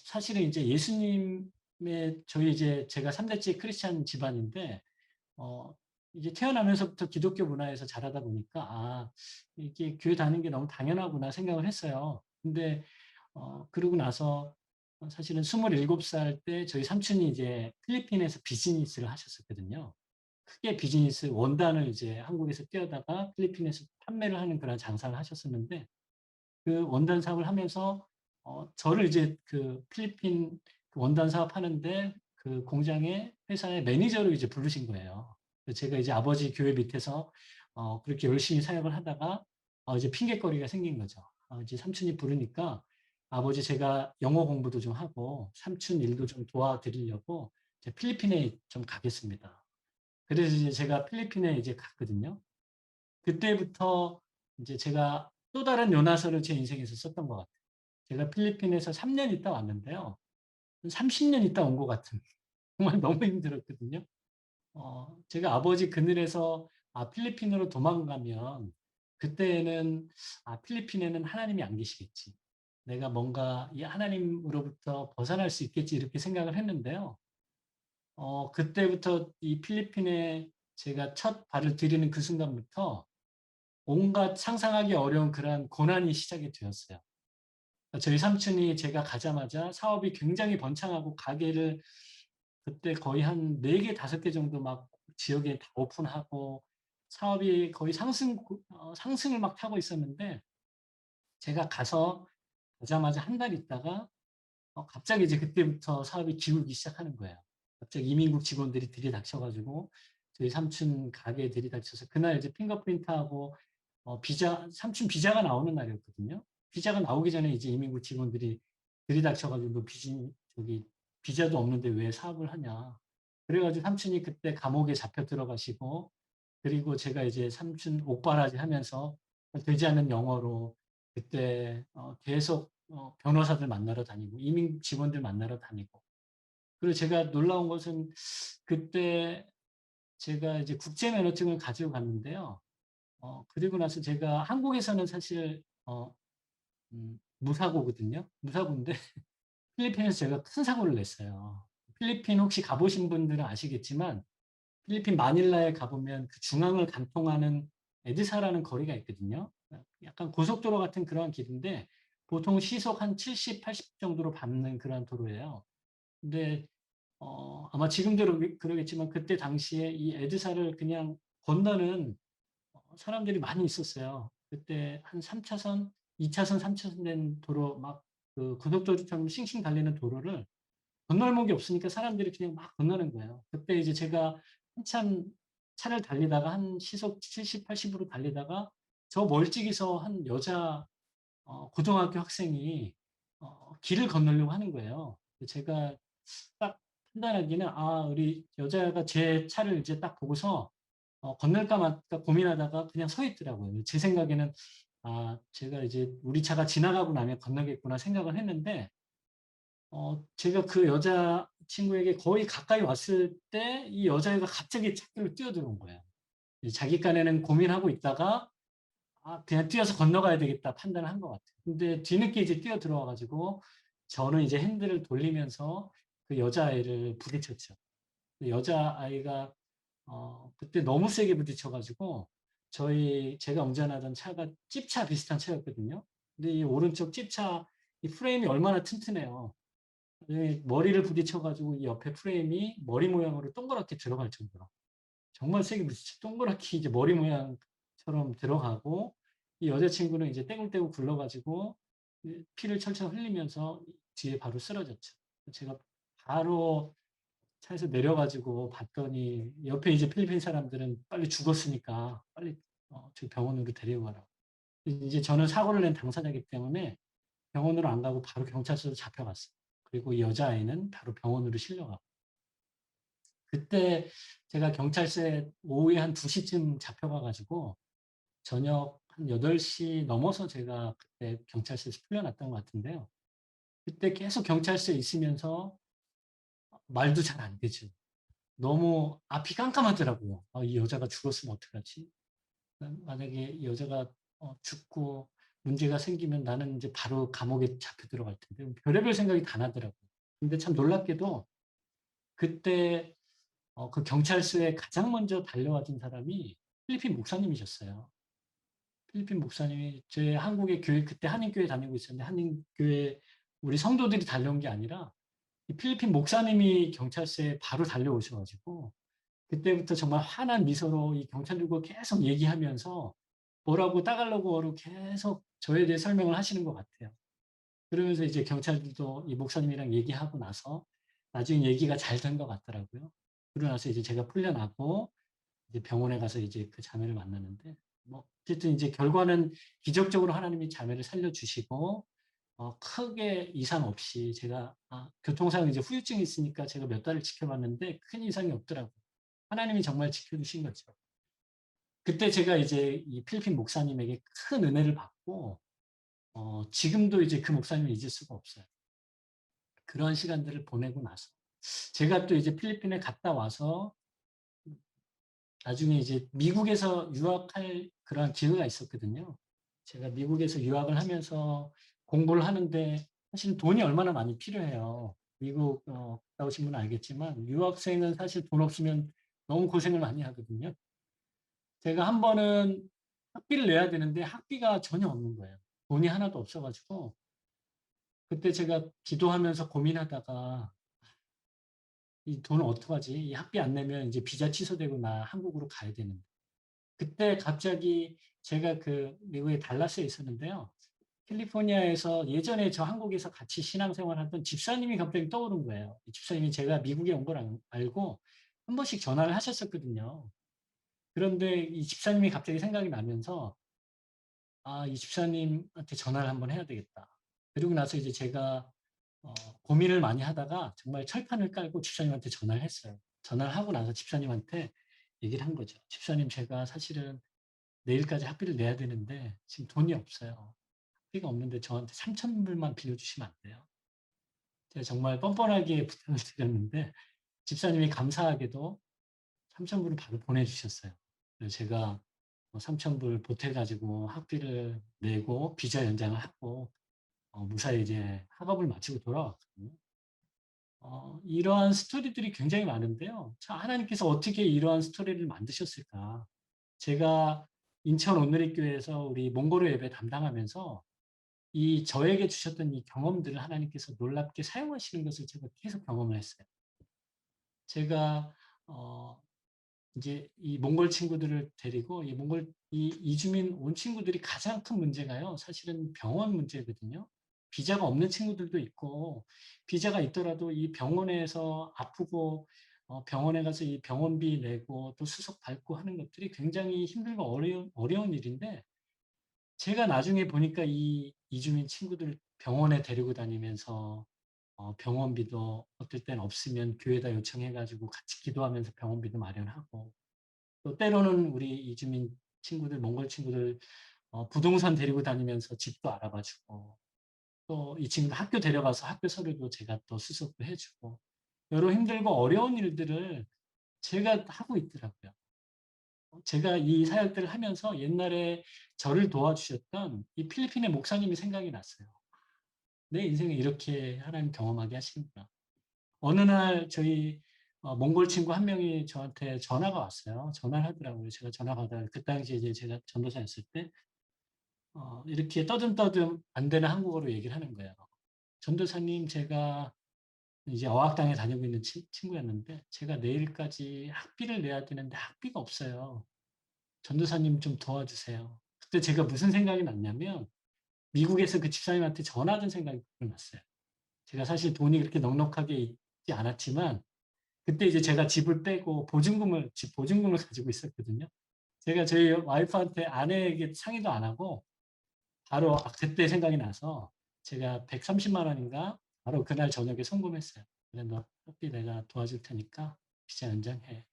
사실은 이제 예수님의 저희 이제 제가 3 대째 크리스찬 집안인데 어 이제 태어나면서부터 기독교 문화에서 자라다 보니까 '이게 교회 다니는 게 너무 당연하구나.' 생각을 했어요. 근데 그러고 나서 사실은 27살 때 저희 삼촌이 이제 필리핀에서 비즈니스를 하셨었거든요. 크게 비즈니스 원단을 이제 한국에서 띄어다가 필리핀에서 판매를 하는 그런 장사를 하셨었는데 그 원단 사업을 하면서 저를 이제 그 필리핀 그 원단 사업하는데 그 공장의 회사의 매니저로 이제 부르신 거예요. 그래서 제가 이제 아버지 교회 밑에서 그렇게 열심히 사역을 하다가 이제 핑곗거리가 생긴 거죠. 이제 삼촌이 부르니까 아버지 제가 영어 공부도 좀 하고 삼촌 일도 좀 도와드리려고 이제 필리핀에 좀 가겠습니다. 그래서 이제 제가 필리핀에 이제 갔거든요. 그때부터 이제 제가 또 다른 요나서를 제 인생에서 썼던 것 같아요. 제가 필리핀에서 3년 있다 왔는데요. 한 30년 있다 온 것 같은 정말 너무 힘들었거든요. 제가 아버지 그늘에서 필리핀으로 도망가면 그때는 '필리핀에는 하나님이 안 계시겠지. 내가 뭔가 이 하나님으로부터 벗어날 수 있겠지.' 이렇게 생각을 했는데요. 그때부터 이 필리핀에 제가 첫 발을 들이는 그 순간부터 온갖 상상하기 어려운 그러한 고난이 시작이 되었어요. 저희 삼촌이 제가 가자마자 사업이 굉장히 번창하고 가게를 그때 거의 한 4개, 5개 정도 막 지역에 다 오픈하고 사업이 거의 상승을 막 타고 있었는데 제가 가자마자 한 달 있다가 갑자기 이제 그때부터 사업이 기울기 시작하는 거예요. 갑자기 이민국 직원들이 들이닥쳐 가지고 저희 삼촌 가게에 들이닥쳐서 그날 이제 핑거프린트하고 삼촌 비자가 나오는 날이었거든요. 비자가 나오기 전에 이제 이민국 직원들이 들이닥쳐 가지고 "너 저기 비자도 없는데 왜 사업을 하냐." 그래 가지고 삼촌이 그때 감옥에 잡혀 들어가시고 그리고 제가 이제 삼촌 옥바라지 하면서 되지 않는 영어로 그때 계속 변호사들 만나러 다니고 이민 직원들 만나러 다니고, 그리고 제가 놀라운 것은 그때 제가 이제 국제 면허증을 가지고 갔는데요. 그리고 나서 제가 한국에서는 사실 무사고거든요. 무사고인데 필리핀에서 제가 큰 사고를 냈어요. 필리핀 혹시 가보신 분들은 아시겠지만 필리핀 마닐라에 가보면 그 중앙을 관통하는 에드사라는 거리가 있거든요. 약간 고속도로 같은 그런 길인데 보통 시속 한 70, 80 정도로 밟는 그런 도로예요. 근데 아마 지금도 그러겠지만 그때 당시에 이 에드사를 그냥 건너는 사람들이 많이 있었어요. 그때 한 3차선, 2차선, 3차선 된 도로 막 그 고속도로처럼 싱싱 달리는 도로를 건널목이 없으니까 사람들이 그냥 막 건너는 거예요. 그때 이제 제가 한참 차를 달리다가 한 시속 70, 80으로 달리다가 저 멀찍이서 한 여자 고등학교 학생이 길을 건너려고 하는 거예요. 제가 딱 판단하기는 우리 여자가 제 차를 이제 딱 보고서 건널까 말까 고민하다가 그냥 서 있더라고요. 제 생각에는 제가 이제 우리 차가 지나가고 나면 건너겠구나 생각을 했는데 제가 그 여자 친구에게 거의 가까이 왔을 때 이 여자애가 갑자기 차길로 뛰어들어온 거예요. 자기 간에는 고민하고 있다가 그냥 뛰어서 건너가야 되겠다 판단을 한 것 같아요. 근데 뒤늦게 이제 뛰어 들어와 가지고 저는 이제 핸들을 돌리면서 그 여자아이를 부딪혔죠. 여자아이가 그때 너무 세게 부딪혀 가지고 제가 운전하던 차가 찝차 비슷한 차였거든요. 근데 이 오른쪽 찝차 이 프레임이 얼마나 튼튼해요. 머리를 부딪혀 가지고 이 옆에 프레임이 머리 모양으로 동그랗게 들어갈 정도로 정말 세게 부딪혀 동그랗게 이제 머리 모양처럼 들어가고, 이 여자친구는 이제 떼굴떼굴 굴러 가지고 피를 철철 흘리면서 뒤에 바로 쓰러졌죠. 제가 바로 차에서 내려 가지고 봤더니 옆에 이제 필리핀 사람들은 빨리 죽었으니까 빨리 저 병원으로 데려가라고. 이제 저는 사고를 낸 당사자이기 때문에 병원으로 안 가고 바로 경찰서로 잡혀갔어요. 그리고 이 여자아이는 바로 병원으로 실려가고. 그때 제가 경찰서에 오후에 한 2시쯤 잡혀가 가지고 저녁 한 8시 넘어서 제가 그때 경찰서에서 풀려났던 것 같은데요. 그때 계속 경찰서에 있으면서 말도 잘 안 되죠. 너무 앞이 깜깜하더라고요. 이 여자가 죽었으면 어떡하지? 만약에 이 여자가 죽고 문제가 생기면 나는 이제 바로 감옥에 잡혀 들어갈 텐데 별의별 생각이 다 나더라고요. 근데 참 놀랍게도 그때 그 경찰서에 가장 먼저 달려와 준 사람이 필리핀 목사님이셨어요. 필리핀 목사님이 제 한국의 교회, 그때 한인교회 다니고 있었는데 한인교회 우리 성도들이 달려온 게 아니라 이 필리핀 목사님이 경찰서에 바로 달려오셔 가지고 그때부터 정말 환한 미소로 이 경찰들과 계속 얘기하면서 뭐라고 따갈로그어로 계속 저에 대해 설명을 하시는 것 같아요. 그러면서 이제 경찰들도 이 목사님이랑 얘기하고 나서 나중에 얘기가 잘 된 것 같더라고요. 그러고 나서 이제 제가 풀려나고 이제 병원에 가서 이제 그 자매를 만났는데, 뭐 어쨌든 이제 결과는 기적적으로 하나님이 자매를 살려주시고 크게 이상 없이 제가 교통사고 이제 후유증이 있으니까 제가 몇 달을 지켜봤는데 큰 이상이 없더라고요. 하나님이 정말 지켜주신 거죠. 그때 제가 이제 이 필리핀 목사님에게 큰 은혜를 받고 지금도 이제 그 목사님을 잊을 수가 없어요. 그런 시간들을 보내고 나서 제가 또 이제 필리핀에 갔다 와서 나중에 이제 미국에서 유학할 그러한 기회가 있었거든요. 제가 미국에서 유학을 하면서 공부를 하는데 사실 돈이 얼마나 많이 필요해요. 미국 갔다 오신 분은 알겠지만 유학생은 사실 돈 없으면 너무 고생을 많이 하거든요. 제가 한 번은 학비를 내야 되는데 학비가 전혀 없는 거예요. 돈이 하나도 없어 가지고 그때 제가 기도하면서 고민하다가 '이 돈을 어떡하지? 이 학비 안 내면 이제 비자 취소되고 나 한국으로 가야 되는데.' 그때 갑자기 제가 그 미국의 달라스에 있었는데요. 캘리포니아에서 예전에 저 한국에서 같이 신앙생활하던 집사님이 갑자기 떠오른 거예요. 이 집사님이 제가 미국에 온 걸 알고 한 번씩 전화를 하셨었거든요. 그런데 이 집사님이 갑자기 생각이 나면서 이 집사님한테 전화를 한번 해야 되겠다. 그리고 나서 이제 제가 어 고민을 많이 하다가 정말 철판을 깔고 집사님한테 전화를 했어요. 전화를 하고 나서 집사님한테 얘기를 한 거죠. "집사님, 제가 사실은 내일까지 학비를 내야 되는데 지금 돈이 없어요. 학비가 없는데 저한테 3,000불만 빌려주시면 안 돼요? 제가 정말 뻔뻔하게 부탁을 드렸는데 집사님이 감사하게도 3,000불을 바로 보내주셨어요. 그래서 제가 3,000불 보태가지고 학비를 내고 비자 연장을 하고 무사히 이제 학업을 마치고 돌아왔거든요. 이러한 스토리들이 굉장히 많은데요. 자, 하나님께서 어떻게 이러한 스토리를 만드셨을까? 제가 인천 온누리교회에서 우리 몽골어 예배 담당하면서 이 저에게 주셨던 이 경험들을 하나님께서 놀랍게 사용하시는 것을 제가 계속 경험을 했어요. 제가 어 이제 이 몽골 친구들을 데리고 이 몽골 이 이주민 온 친구들이 가장 큰 문제가요. 사실은 병원 문제거든요. 비자가 없는 친구들도 있고 비자가 있더라도 이 병원에서 아프고 병원에 가서 이 병원비 내고 또 수속 밟고 하는 것들이 굉장히 힘들고 어려운 일인데 제가 나중에 보니까 이 이주민 친구들 병원에 데리고 다니면서 병원비도 어떨 땐 없으면 교회에다 요청해 가지고 같이 기도하면서 병원비도 마련하고 또 때로는 우리 이주민 친구들, 몽골 친구들 부동산 데리고 다니면서 집도 알아봐 주고 또 이 친구들 학교 데려가서 학교 서류도 제가 또 수속도 해 주고 여러 힘들고 어려운 일들을 제가 하고 있더라고요. 제가 이 사역들을 하면서 옛날에 저를 도와주셨던 이 필리핀의 목사님이 생각이 났어요. 내 인생에 이렇게 하나님 경험하게 하시는구나. 어느 날 저희 몽골 친구 한 명이 저한테 전화가 왔어요. 전화를 하더라고요. 제가 전화 받아요. 그 당시에 이제 제가 전도사였을 때 이렇게 떠듬떠듬 안 되는 한국어로 얘기를 하는 거예요. 전도사님, 제가 이제 어학당에 다니고 있는 친구였는데 제가 내일까지 학비를 내야 되는데 학비가 없어요. 전도사님 좀 도와주세요. 그때 제가 무슨 생각이 났냐면 미국에서 그 집사님한테 전화하던 생각이 났어요. 제가 사실 돈이 그렇게 넉넉하게 있지 않았지만 그때 이제 제가 집을 빼고 집 보증금을 가지고 있었거든요. 제가 저희 와이프한테 아내에게 상의도 안 하고 바로 그때 생각이 나서 제가 130만 원인가 바로 그날 저녁에 송금했어요. 그래 너 학비 내가 도와줄 테니까 비자 연장해.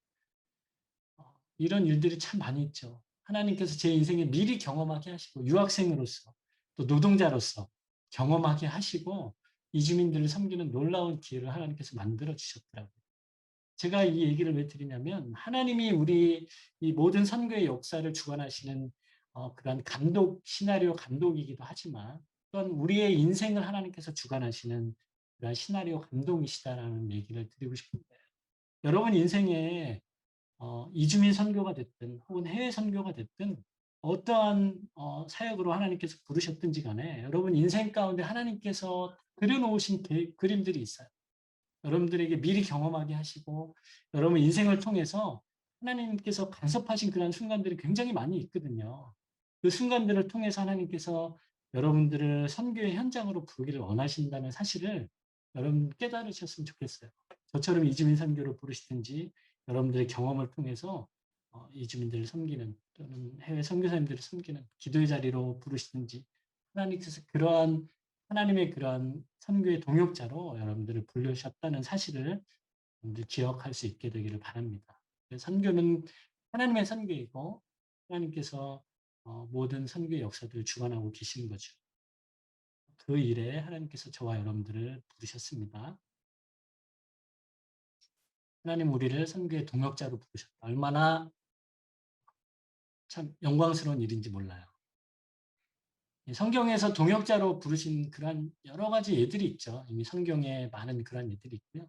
이런 일들이 참 많이 있죠. 하나님께서 제 인생에 미리 경험하게 하시고 유학생으로서 또 노동자로서 경험하게 하시고 이주민들을 섬기는 놀라운 기회를 하나님께서 만들어 주셨더라고요. 제가 이 얘기를 왜 드리냐면 하나님이 우리 이 모든 선교의 역사를 주관하시는 그런 감독, 시나리오 감독이기도 하지만 또한 우리의 인생을 하나님께서 주관하시는 그런 시나리오 감독이시다라는 얘기를 드리고 싶은데 여러분 인생에 이주민 선교가 됐든 혹은 해외 선교가 됐든 어떠한 사역으로 하나님께서 부르셨든지 간에 여러분 인생 가운데 하나님께서 그려놓으신 그림들이 있어요. 여러분들에게 미리 경험하게 하시고 여러분 인생을 통해서 하나님께서 간섭하신 그런 순간들이 굉장히 많이 있거든요. 그 순간들을 통해서 하나님께서 여러분들을 선교의 현장으로 부르기를 원하신다는 사실을 여러분 깨달으셨으면 좋겠어요. 저처럼 이주민 선교로 부르시든지 여러분들의 경험을 통해서 이주민들을 섬기는 또는 해외 선교사님들을 섬기는 기도의 자리로 부르시든지 하나님께서 그러한 하나님의 그러한 선교의 동역자로 여러분들을 부르셨다는 사실을 여러분들 기억할 수 있게 되기를 바랍니다. 선교는 하나님의 선교이고 하나님께서 모든 선교의 역사들을 주관하고 계시는 거죠. 그 일에 하나님께서 저와 여러분들을 부르셨습니다. 하나님 우리를 선교의 동역자로 부르셨다. 얼마나 참 영광스러운 일인지 몰라요. 성경에서 동역자로 부르신 그런 여러 가지 예들이 있죠. 이미 성경에 많은 그런 예들이 있고요.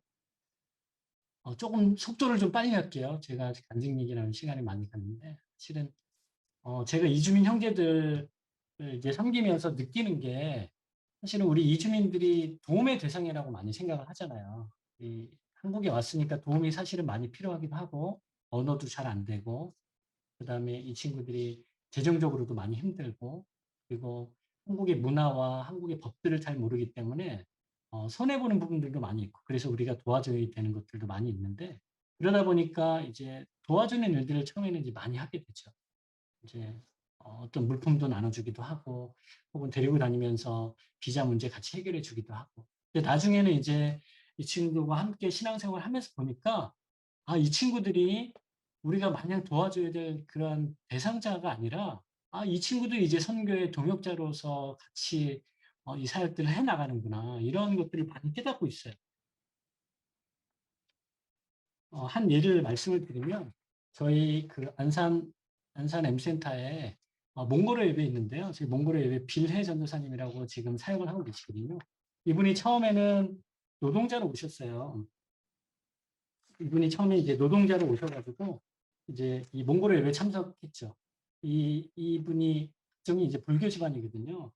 조금 속도를 좀 빨리 할게요. 제가 간증 얘기라는 시간이 많이 갔는데 실은 제가 이주민 형제들을 이제 섬기면서 느끼는 게 사실은 우리 이주민들이 도움의 대상이라고 많이 생각을 하잖아요. 이 한국에 왔으니까 도움이 사실은 많이 필요하기도 하고 언어도 잘 안 되고 그다음에 이 친구들이 재정적으로도 많이 힘들고 그리고 한국의 문화와 한국의 법들을 잘 모르기 때문에 손해 보는 부분들도 많이 있고 그래서 우리가 도와줘야 되는 것들도 많이 있는데 그러다 보니까 이제 도와주는 일들을 처음에는 이제 많이 하게 되죠. 이제 어떤 물품도 나눠주기도 하고 혹은 데리고 다니면서 비자 문제 같이 해결해 주기도 하고 근데 나중에는 이제 이 친구들과 함께 신앙생활을 하면서 보니까 이 친구들이 우리가 마냥 도와줘야 될 그런 대상자가 아니라 이 친구도 이제 선교의 동역자로서 같이 이 사역들을 해 나가는구나. 이런 것들을 많이 깨닫고 있어요. 한 예를 말씀을 드리면 저희 그 안산 M센터에 몽골어 예배 있는데요. 저희 몽골어 예배 빌해 전도사님이라고 지금 사역을 하고 계시거든요. 이분이 처음에는 노동자로 오셨어요. 이분이 처음에 이제 노동자로 오셔가지고 이제 이 몽골어 예배 참석했죠. 이분이 정이 이제 불교 집안이거든요.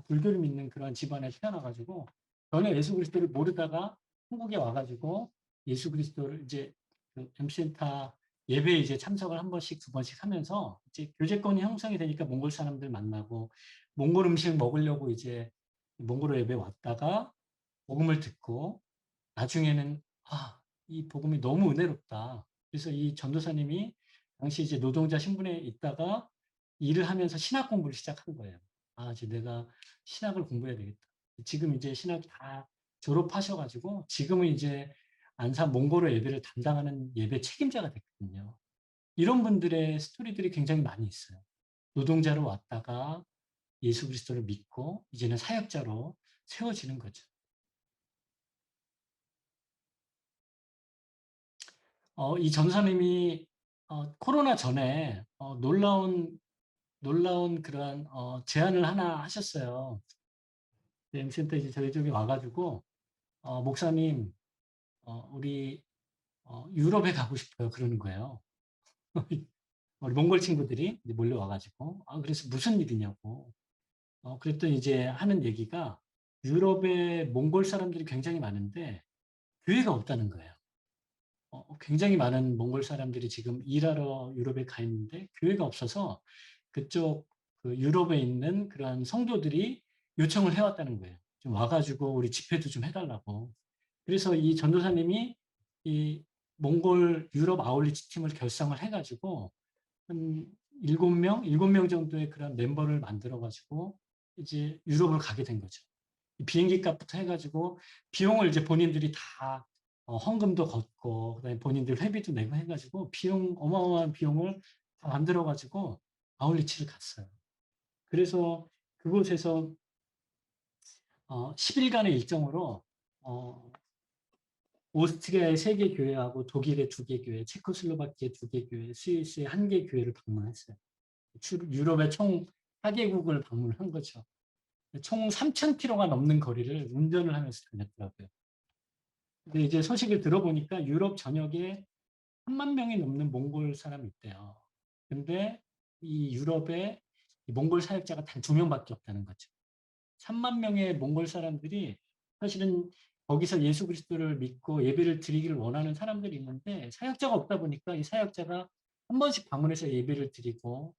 불교를 믿는 그런 집안에 태어나가지고 전혀 예수 그리스도를 모르다가 한국에 와가지고 예수 그리스도를 이제 그 M센터 예배에 이제 참석을 한 번씩 두 번씩 하면서 이제 교제권이 형성이 되니까 몽골 사람들 만나고 몽골 음식 먹으려고 이제 몽골어 예배 왔다가 복음을 듣고 나중에는 이 복음이 너무 은혜롭다. 그래서 이 전도사님이 당시 이제 노동자 신분에 있다가 일을 하면서 신학 공부를 시작한 거예요. 이제 내가 신학을 공부해야 되겠다. 지금 이제 신학 다 졸업하셔가지고 지금은 이제 안산 몽골어 예배를 담당하는 예배 책임자가 됐거든요. 이런 분들의 스토리들이 굉장히 많이 있어요. 노동자로 왔다가 예수 그리스도를 믿고 이제는 사역자로 세워지는 거죠. 이 전사님이 코로나 전에 놀라운 그러한 제안을 하나 하셨어요. M센터 이제 저희 쪽에 와가지고 목사님 우리 유럽에 가고 싶어요. 그러는 거예요. 우리 몽골 친구들이 이제 몰려와가지고 그래서 무슨 일이냐고. 그랬더니 이제 하는 얘기가 유럽에 몽골 사람들이 굉장히 많은데 교회가 없다는 거예요. 굉장히 많은 몽골 사람들이 지금 일하러 유럽에 가 있는데 교회가 없어서 그쪽 그 유럽에 있는 그러한 성도들이 요청을 해왔다는 거예요. 좀 와가지고 우리 집회도 좀 해달라고. 그래서 이 전도사님이 이 몽골 유럽 아울리치 팀을 결성을 해가지고 한 7명 정도의 그런 멤버를 만들어가지고 이제 유럽을 가게 된 거죠. 비행기 값부터 해가지고 비용을 이제 본인들이 다 헌금도 걷고 그다음에 본인들 회비도 내고 해가지고 비용 어마어마한 비용을 다 만들어가지고 아울리치를 갔어요. 그래서 그곳에서 10일간의 일정으로 어, 오스트리아의 3개 교회하고 독일의 2개 교회, 체코슬로바키아의 2개 교회, 스위스의 1개 교회를 방문했어요. 유럽의 총 4개국을 방문한 거죠. 총 3,000km가 넘는 거리를 운전을 하면서 다녔더라고요. 근데 이제 소식을 들어보니까 유럽 전역에 3만 명이 넘는 몽골 사람이 있대요. 근데 이 유럽에 이 몽골 사역자가 단 2명밖에 없다는 거죠. 3만 명의 몽골 사람들이 사실은 거기서 예수 그리스도를 믿고 예배를 드리기를 원하는 사람들이 있는데 사역자가 없다 보니까 이 사역자가 한 번씩 방문해서 예배를 드리고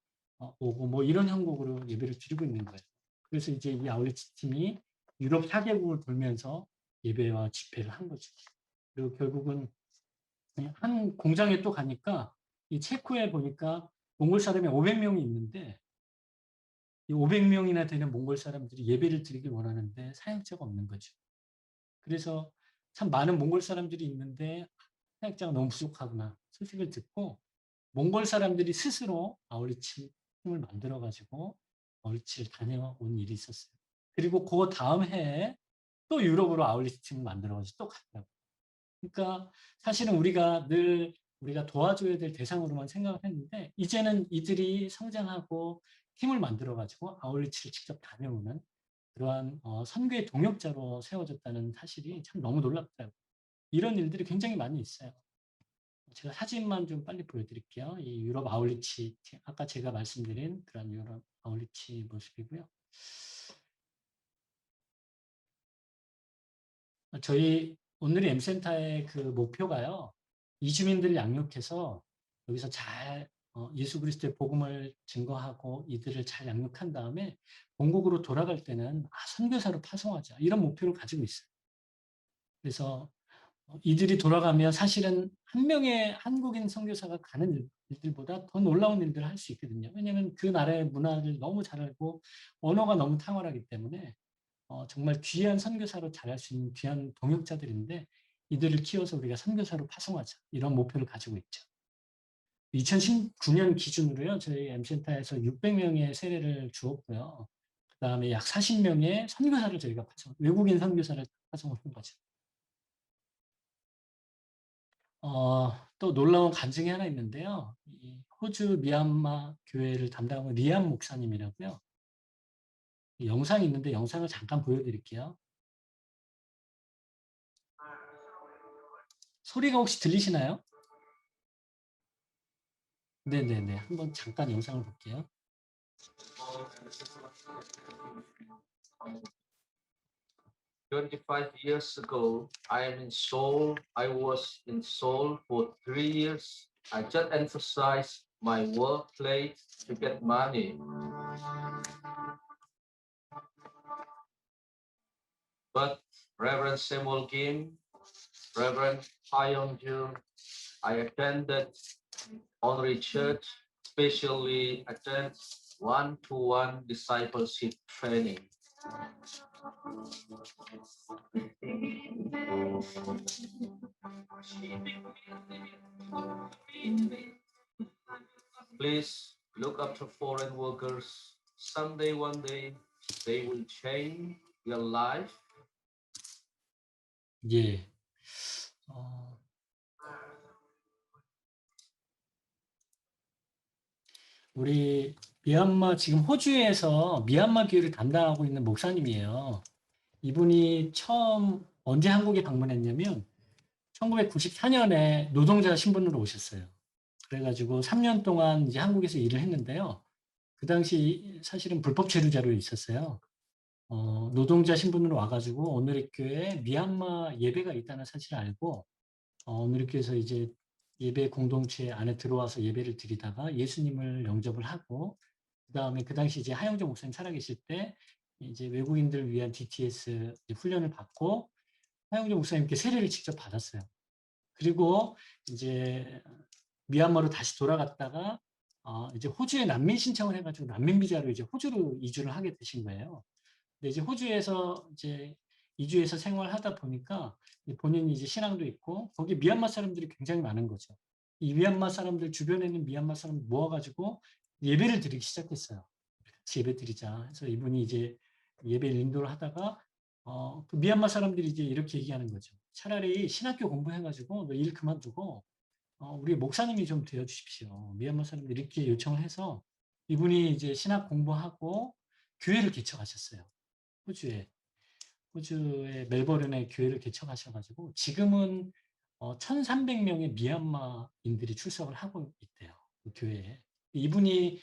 오고 뭐 이런 형국으로 예배를 드리고 있는 거예요. 그래서 이제 이 아울리치 팀이 유럽 4개국을 돌면서 예배와 집회를 한 거죠. 그리고 결국은 한 공장에 또 가니까 이 체코에 보니까 몽골 사람이 500명이 있는데 이 500명이나 되는 몽골 사람들이 예배를 드리길 원하는데 사역자가 없는 거죠. 그래서 참 많은 몽골 사람들이 있는데 사역자가 너무 부족하구나 소식을 듣고 몽골 사람들이 스스로 아울리치 팀을 만들어 가지고 아울리치를 다녀온 일이 있었어요. 그리고 그 다음 해에 또 유럽으로 아울리치 팀을 만들어 가지고 또 갔다고. 그러니까 사실은 우리가 도와줘야 될 대상으로만 생각을 했는데 이제는 이들이 성장하고 팀을 만들어 가지고 아울리치를 직접 다녀오는 그러한 선교의 동역자로 세워졌다는 사실이 참 너무 놀랍더라고요. 이런 일들이 굉장히 많이 있어요. 제가 사진만 좀 빨리 보여드릴게요. 이 유럽 아울리치, 아까 제가 말씀드린 그런 유럽 아울리치 모습이고요. 저희 오늘의 M센터의 그 목표가요. 이주민들을 양육해서 여기서 잘 예수 그리스도의 복음을 증거하고 이들을 잘 양육한 다음에 본국으로 돌아갈 때는 선교사로 파송하자 이런 목표를 가지고 있어요. 그래서 이들이 돌아가면 사실은 한 명의 한국인 선교사가 가는 일들보다 더 놀라운 일들을 할 수 있거든요. 왜냐하면 그 나라의 문화를 너무 잘 알고 언어가 너무 탁월하기 때문에 정말 귀한 선교사로 자랄 수 있는 귀한 동역자들인데 이들을 키워서 우리가 선교사로 파송하자 이런 목표를 가지고 있죠. 2019년 기준으로요. 저희 M센터에서 600명의 세례를 주었고요. 그다음에 약 40명의 선교사를 저희가 외국인 선교사를 파송을 한 거죠. 또 놀라운 간증이 하나 있는데요. 이 호주 미얀마 교회를 담당하고 리암 목사님이라고요. 영상이 있는데 영상을 잠깐 보여드릴게요. 소리가 혹시 들리시나요? 네네네. 한번 잠깐 영상을 볼게요. 25 years ago, I am in Seoul. I was in Seoul for 3 years. I just emphasized my workplace to get money. But Reverend Samuel Kim, Reverend Ha Young-jun, I attended Honorary Church, especially attend one-to-one discipleship training. Please look after foreign workers. Someday, one day, they will change your life. 예. 우리 미얀마 지금 호주에서 미얀마 교회를 담당하고 있는 목사님이에요. 이분이 처음 언제 한국에 방문했냐면 1994년에 노동자 신분으로 오셨어요. 그래가지고 3년 동안 이제 한국에서 일을 했는데요. 그 당시 사실은 불법 체류자로 있었어요. 노동자 신분으로 와가지고 오늘의 교회에 미얀마 예배가 있다는 사실을 알고 오늘의 교회에서 이제 예배 공동체 안에 들어와서 예배를 드리다가 예수님을 영접을 하고 그다음에 그 당시 이제 하영조 목사님 살아계실 때 이제 외국인들을 위한 DTS 훈련을 받고 하영조 목사님께 세례를 직접 받았어요. 그리고 이제 미얀마로 다시 돌아갔다가 이제 호주에 난민 신청을 해가지고 난민 비자로 이제 호주로 이주를 하게 되신 거예요. 근데 이제 호주에서 이제 이주해서 생활하다 보니까 본인이 이제 신앙도 있고 거기 미얀마 사람들이 굉장히 많은 거죠. 이 미얀마 사람들 주변에 있는 미얀마 사람 모아가지고 예배를 드리기 시작했어요. 같이 예배 드리자. 해서 이분이 이제 예배를 인도를 하다가 그 미얀마 사람들이 이제 이렇게 얘기하는 거죠. 차라리 신학교 공부해가지고 너 일 그만두고 우리 목사님이 좀 되어 주십시오. 미얀마 사람들이 이렇게 요청을 해서 이분이 이제 신학 공부하고 교회를 개척하셨어요. 호주에. 호주의 멜버른에 교회를 개척하셔가지고 지금은 1,300명의 미얀마인들이 출석을 하고 있대요. 그 교회에. 이분이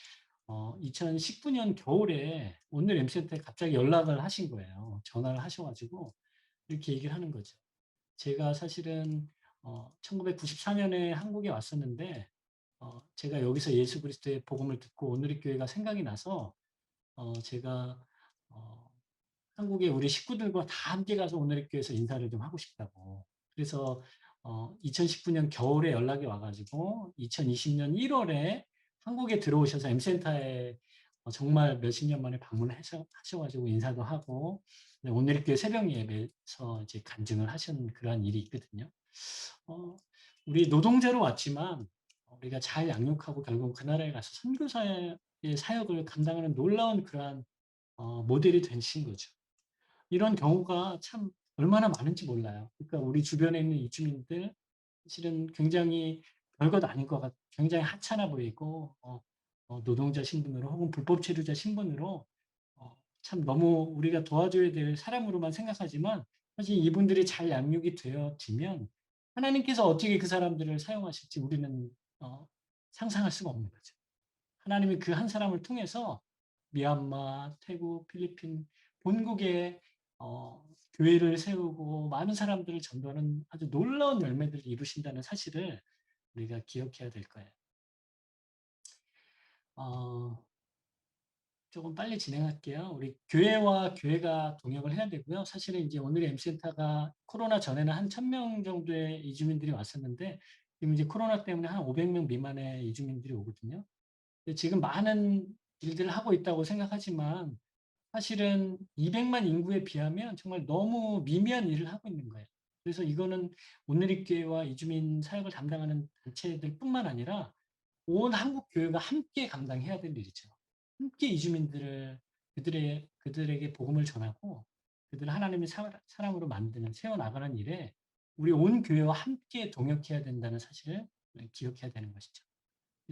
2019년 겨울에 오늘 MC한테 갑자기 연락을 하신 거예요. 전화를 하셔가지고 이렇게 얘기를 하는 거죠. 제가 사실은 1994년에 한국에 왔었는데 제가 여기서 예수 그리스도의 복음을 듣고 오늘의 교회가 생각이 나서 제가 한국에 우리 식구들과 다 함께 가서 오늘의 교회에서 인사를 좀 하고 싶다고. 그래서 2019년 겨울에 연락이 와가지고 2020년 1월에 한국에 들어오셔서 M센터에 정말 몇십 년 만에 방문하셔가지고 인사도 하고 오늘의 교회 새벽 예배에서 이제 간증을 하신 그러한 일이 있거든요. 우리 노동자로 왔지만 우리가 잘 양육하고 결국 그 나라에 가서 선교사의 사역을 감당하는 놀라운 그러한 모델이 되신 거죠. 이런 경우가 참 얼마나 많은지 몰라요. 그러니까 우리 주변에 있는 이주민들 실은 굉장히 별것 아닌 것 같, 굉장히 하찮아 보이고 노동자 신분으로 혹은 불법 체류자 신분으로 참 너무 우리가 도와줘야 될 사람으로만 생각하지만 사실 이분들이 잘 양육이 되어지면 하나님께서 어떻게 그 사람들을 사용하실지 우리는 상상할 수가 없는 거죠. 하나님이 그 한 사람을 통해서 미얀마, 태국, 필리핀 본국에 교회를 세우고 많은 사람들을 전도하는 아주 놀라운 열매들을 이루신다는 사실을 우리가 기억해야 될 거예요. 조금 빨리 진행할게요. 우리 교회와 교회가 동역을 해야 되고요. 사실은 이제 오늘의 M센터가 코로나 전에는 한 1,000명 정도의 이주민들이 왔었는데 지금 이제 코로나 때문에 한 500명 미만의 이주민들이 오거든요. 지금 많은 일들을 하고 있다고 생각하지만 사실은 200만 인구에 비하면 정말 너무 미미한 일을 하고 있는 거예요. 그래서 이거는 오늘의 교회와 이주민 사역을 담당하는 단체들뿐만 아니라 온 한국 교회가 함께 감당해야 될 일이죠. 함께 이주민들을 그들에게 복음을 전하고 그들을 하나님의 사람으로 만드는 세워 나가는 일에 우리 온 교회와 함께 동역해야 된다는 사실을 기억해야 되는 것이죠.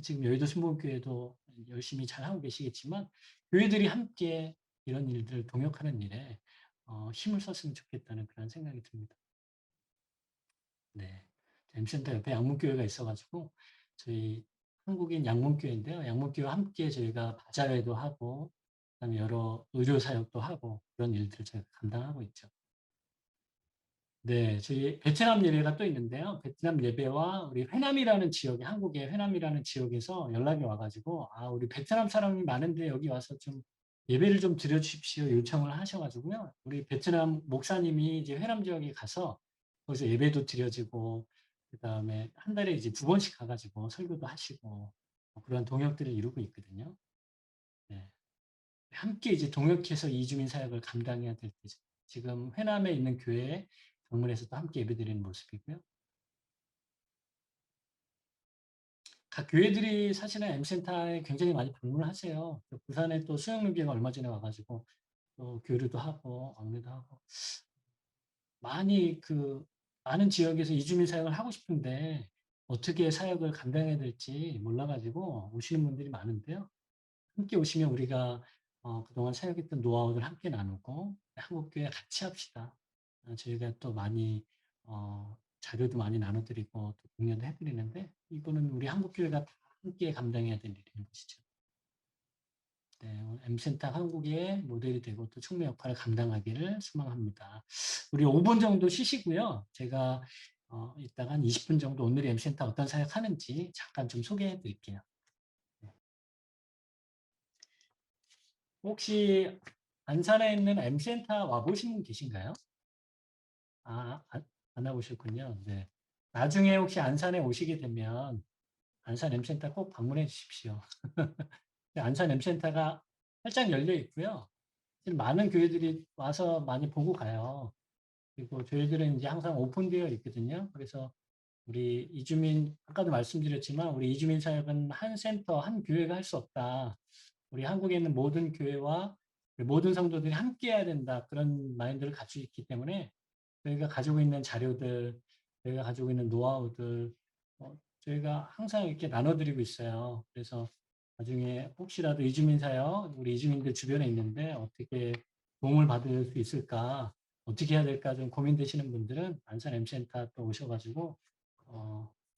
지금 여의도 순복음교회도 열심히 잘하고 계시겠지만 교회들이 함께 이런 일들을 동역하는 일에 힘을 썼으면 좋겠다는 그런 생각이 듭니다. 네. M센터 옆에 양문교회가 있어가지고 저희 한국인 양문교회인데요. 양문교회와 함께 저희가 바자회도 하고 그다음에 여러 의료 사역도 하고 그런 일들을 저희가 감당하고 있죠. 네, 저희 베트남 예배가 또 있는데요. 베트남 예배와 우리 회남이라는 지역에 한국의 회남이라는 지역에서 연락이 와가지고 우리 베트남 사람이 많은데 여기 와서 좀 예배를 좀 드려주십시오 요청을 하셔가지고요. 우리 베트남 목사님이 이제 회남 지역에 가서 거기서 예배도 드려지고 그다음에 한 달에 이제 2번씩 가가지고 설교도 하시고 그런 동역들을 이루고 있거든요. 네. 함께 이제 동역해서 이주민 사역을 감당해야 될 때죠. 지금 회남에 있는 교회에 방문해서도 함께 예배드리는 모습이고요. 각 교회들이 사실은 M센터에 굉장히 많이 방문을 하세요. 부산에 또 수영루기가 얼마 전에 와가지고 또 교류도 하고 왕래도 하고 많은 지역에서 이주민 사역을 하고 싶은데 어떻게 사역을 감당해야 될지 몰라가지고 오시는 분들이 많은데요. 함께 오시면 우리가 그동안 사역했던 노하우를 함께 나누고 한국교회 같이 합시다. 저희가 또 많이 자료도 많이 나눠드리고 또 공연도 해드리는데 이거는 우리 한국교회가 다 함께 감당해야 될 일인 것이죠. 네, M센터 한국의 모델이 되고 또 총무 역할을 감당하기를 소망합니다. 우리 5분 정도 쉬시고요. 제가 이따가 한 20분 정도 오늘의 M센터 어떤 사역하는지 잠깐 좀 소개해 드릴게요. 혹시 안산에 있는 M센터 와보신 분 계신가요? 안 와보셨군요. 네. 나중에 혹시 안산에 오시게 되면 안산 M센터 꼭 방문해 주십시오. 안산 M센터가 활짝 열려 있고요. 많은 교회들이 와서 많이 보고 가요. 그리고 저희들은 이제 항상 오픈되어 있거든요. 그래서 우리 이주민, 아까도 말씀드렸지만 우리 이주민 사역은 한 센터, 한 교회가 할 수 없다. 우리 한국에 있는 모든 교회와 모든 성도들이 함께 해야 된다. 그런 마인드를 가지고 있기 때문에 저희가 가지고 있는 자료들, 저희가 가지고 있는 노하우들, 저희가 항상 이렇게 나눠드리고 있어요. 그래서 나중에 혹시라도 이주민 사역, 우리 이주민들 주변에 있는데 어떻게 도움을 받을 수 있을까, 어떻게 해야 될까 좀 고민되시는 분들은 안산 M센터 또 오셔가지고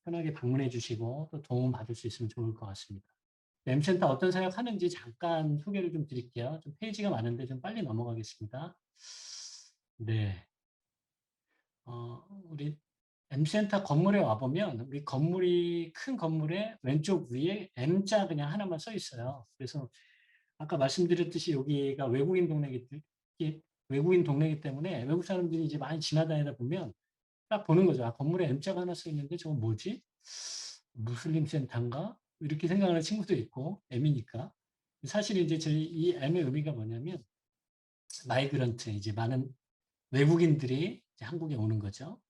편하게 방문해 주시고 또 도움 받을 수 있으면 좋을 것 같습니다. M센터 어떤 사역 하는지 잠깐 소개를 좀 드릴게요. 좀 페이지가 많은데 좀 빨리 넘어가겠습니다. 네. 우리 M센터 건물에 와보면 우리 건물이 큰 건물에 왼쪽 위에 M자 그냥 하나만 써 있어요. 그래서 아까 말씀드렸듯이 여기가 외국인 동네이기 때문에 외국 사람들이 이제 많이 지나다니다 보면 딱 보는 거죠. 건물에 M자가 하나 써 있는데 저건 뭐지? 무슬림 센터인가? 이렇게 생각하는 친구도 있고 M이니까. 사실 이제 저희 이 M의 의미가 뭐냐면 마이그런트, 이제 많은 외국인들이 이제 한국에 오는 거죠.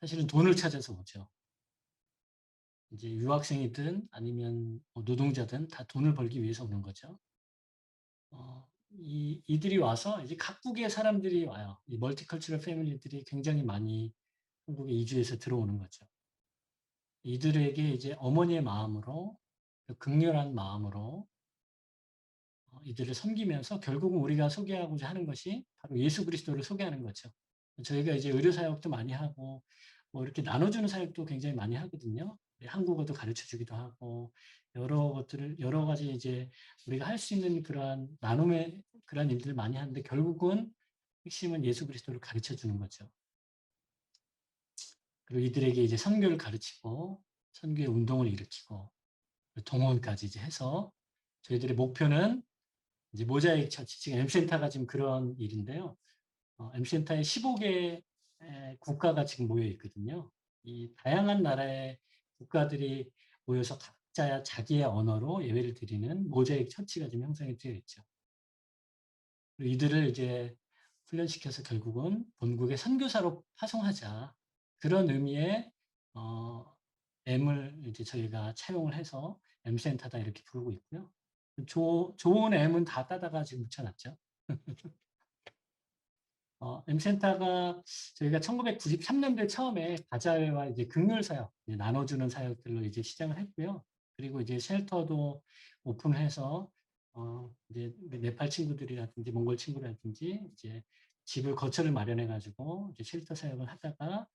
사실은 돈을 찾아서 오죠. 이제 유학생이든 아니면 노동자든 다 돈을 벌기 위해서 오는 거죠. 이들이 와서 이제 각국의 사람들이 와요. 이 멀티컬처럴 패밀리들이 굉장히 많이 한국에 이주해서 들어오는 거죠. 이들에게 이제 어머니의 마음으로 극렬한 마음으로 이들을 섬기면서 결국은 우리가 소개하고자 하는 것이 바로 예수 그리스도를 소개하는 거죠. 저희가 이제 의료 사역도 많이 하고 뭐 이렇게 나눠주는 사역도 굉장히 많이 하거든요. 한국어도 가르쳐 주기도 하고 여러 가지 이제 우리가 할 수 있는 그러한 나눔의 그런 일들을 많이 하는데 결국은 핵심은 예수 그리스도를 가르쳐 주는 거죠. 그리고 이들에게 이제 선교를 가르치고 선교의 운동을 일으키고 동원까지 이제 해서 저희들의 목표는 이제 모자이크 처치, 지금 M센터가 지금 그런 일인데요. M센터에 15개 국가가 지금 모여 있거든요. 이 다양한 나라의 국가들이 모여서 각자 자기의 언어로 예배를 드리는 모자이크 처치가 지금 형성이 되어 있죠. 그리고 이들을 이제 훈련시켜서 결국은 본국의 선교사로 파송하자. 그런 의미의 M을 이제 저희가 차용을 해서 M센터다 이렇게 부르고 있고요. 좋은 M은 다 따다가 지금 붙여놨죠. M센터가 저희가 1993년도에 처음에 가자회와 이제 극률 사역, 이제 나눠주는 사역들로 이제 시작을 했고요. 그리고 이제 쉘터도 오픈해서, 이제 네팔 친구들이라든지 몽골 친구라든지 이제 집을 거처를 마련해가지고 이제 쉘터 사역을 하다가,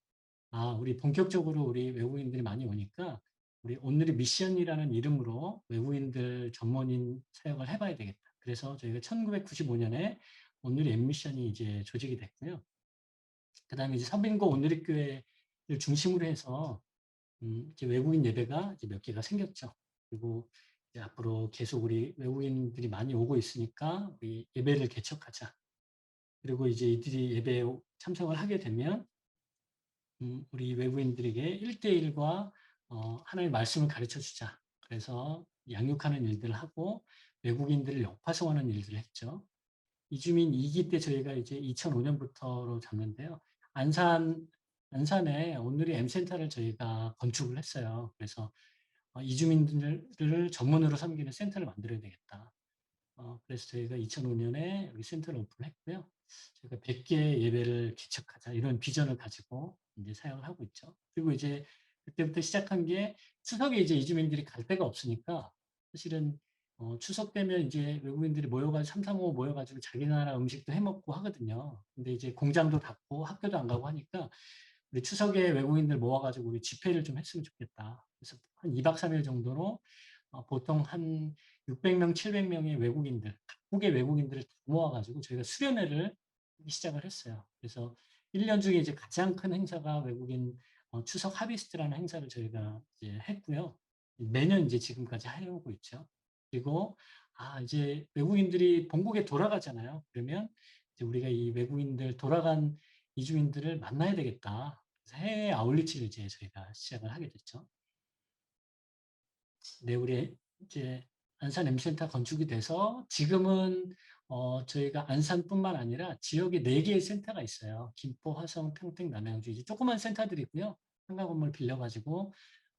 우리 본격적으로 우리 외국인들이 많이 오니까 우리 온누리 미션이라는 이름으로 외국인들 전문인 사역을 해봐야 되겠다. 그래서 저희가 1995년에 온누리 엠미션이 이제 조직이 됐고요. 그 다음에 이제 서빙고 온누리 교회를 중심으로 해서 이제 외국인 예배가 이제 몇 개가 생겼죠. 그리고 이제 앞으로 계속 우리 외국인들이 많이 오고 있으니까 우리 예배를 개척하자. 그리고 이제 이들이 예배에 참석을 하게 되면 우리 외국인들에게 1대1과 하나님의 말씀을 가르쳐 주자. 그래서 양육하는 일들을 하고 외국인들을 역파송하는 일들을 했죠. 이주민 2기 때 저희가 이제 2005년부터로 잡는데요. 안산에 온누리 M센터를 저희가 건축을 했어요. 그래서 이주민들을 전문으로 섬기는 센터를 만들어야 되겠다. 그래서 저희가 2005년에 여기 센터를 오픈했고요. 저희가 100개 예배를 개척하자 이런 비전을 가지고 이제 사역을 하고 있죠. 그리고 이제 그때부터 시작한 게 추석에 이제 이주민들이 갈 데가 없으니까 사실은 추석 되면 이제 외국인들이 모여가지고 335 모여가지고 자기 나라 음식도 해 먹고 하거든요. 근데 이제 공장도 닫고 학교도 안 가고 하니까 우리 추석에 외국인들 모아가지고 우리 집회를 좀 했으면 좋겠다. 그래서 한 2박 3일 정도로 보통 한 600명, 700명의 외국인들, 각국의 외국인들을 다 모아가지고 저희가 수련회를 하기 시작을 했어요. 그래서 1년 중에 이제 가장 큰 행사가 외국인 추석 하비스트라는 행사를 저희가 이제 했고요. 매년 이제 지금까지 해오고 있죠. 그리고 이제 외국인들이 본국에 돌아가잖아요. 그러면 이제 우리가 이 외국인들 돌아간 이주민들을 만나야 되겠다. 그래서 해외 아울리치를 이제 저희가 시작을 하게 됐죠. 네, 우리 이제 안산 M센터 건축이 돼서 지금은 저희가 안산뿐만 아니라 지역에 4개의 센터가 있어요. 김포, 화성, 평택, 남양주 이제 조그만 센터들이고요. 상가 건물 빌려가지고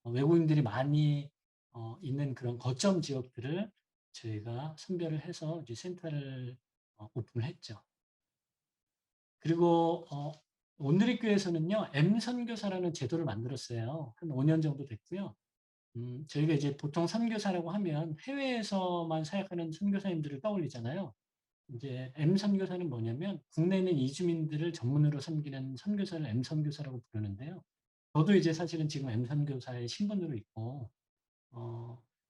외국인들이 많이 있는 그런 거점 지역들을 저희가 선별을 해서 이제 센터를 오픈을 했죠. 그리고 온누리교회에서는요, M 선교사라는 제도를 만들었어요. 한 5년 정도 됐고요. 저희가 이제 보통 선교사라고 하면 해외에서만 사역하는 선교사님들을 떠올리잖아요. 이제 M 선교사는 뭐냐면 국내에 있는 이주민들을 전문으로 섬기는 선교사를 M 선교사라고 부르는데요. 저도 이제 사실은 지금 M 선교사의 신분으로 있고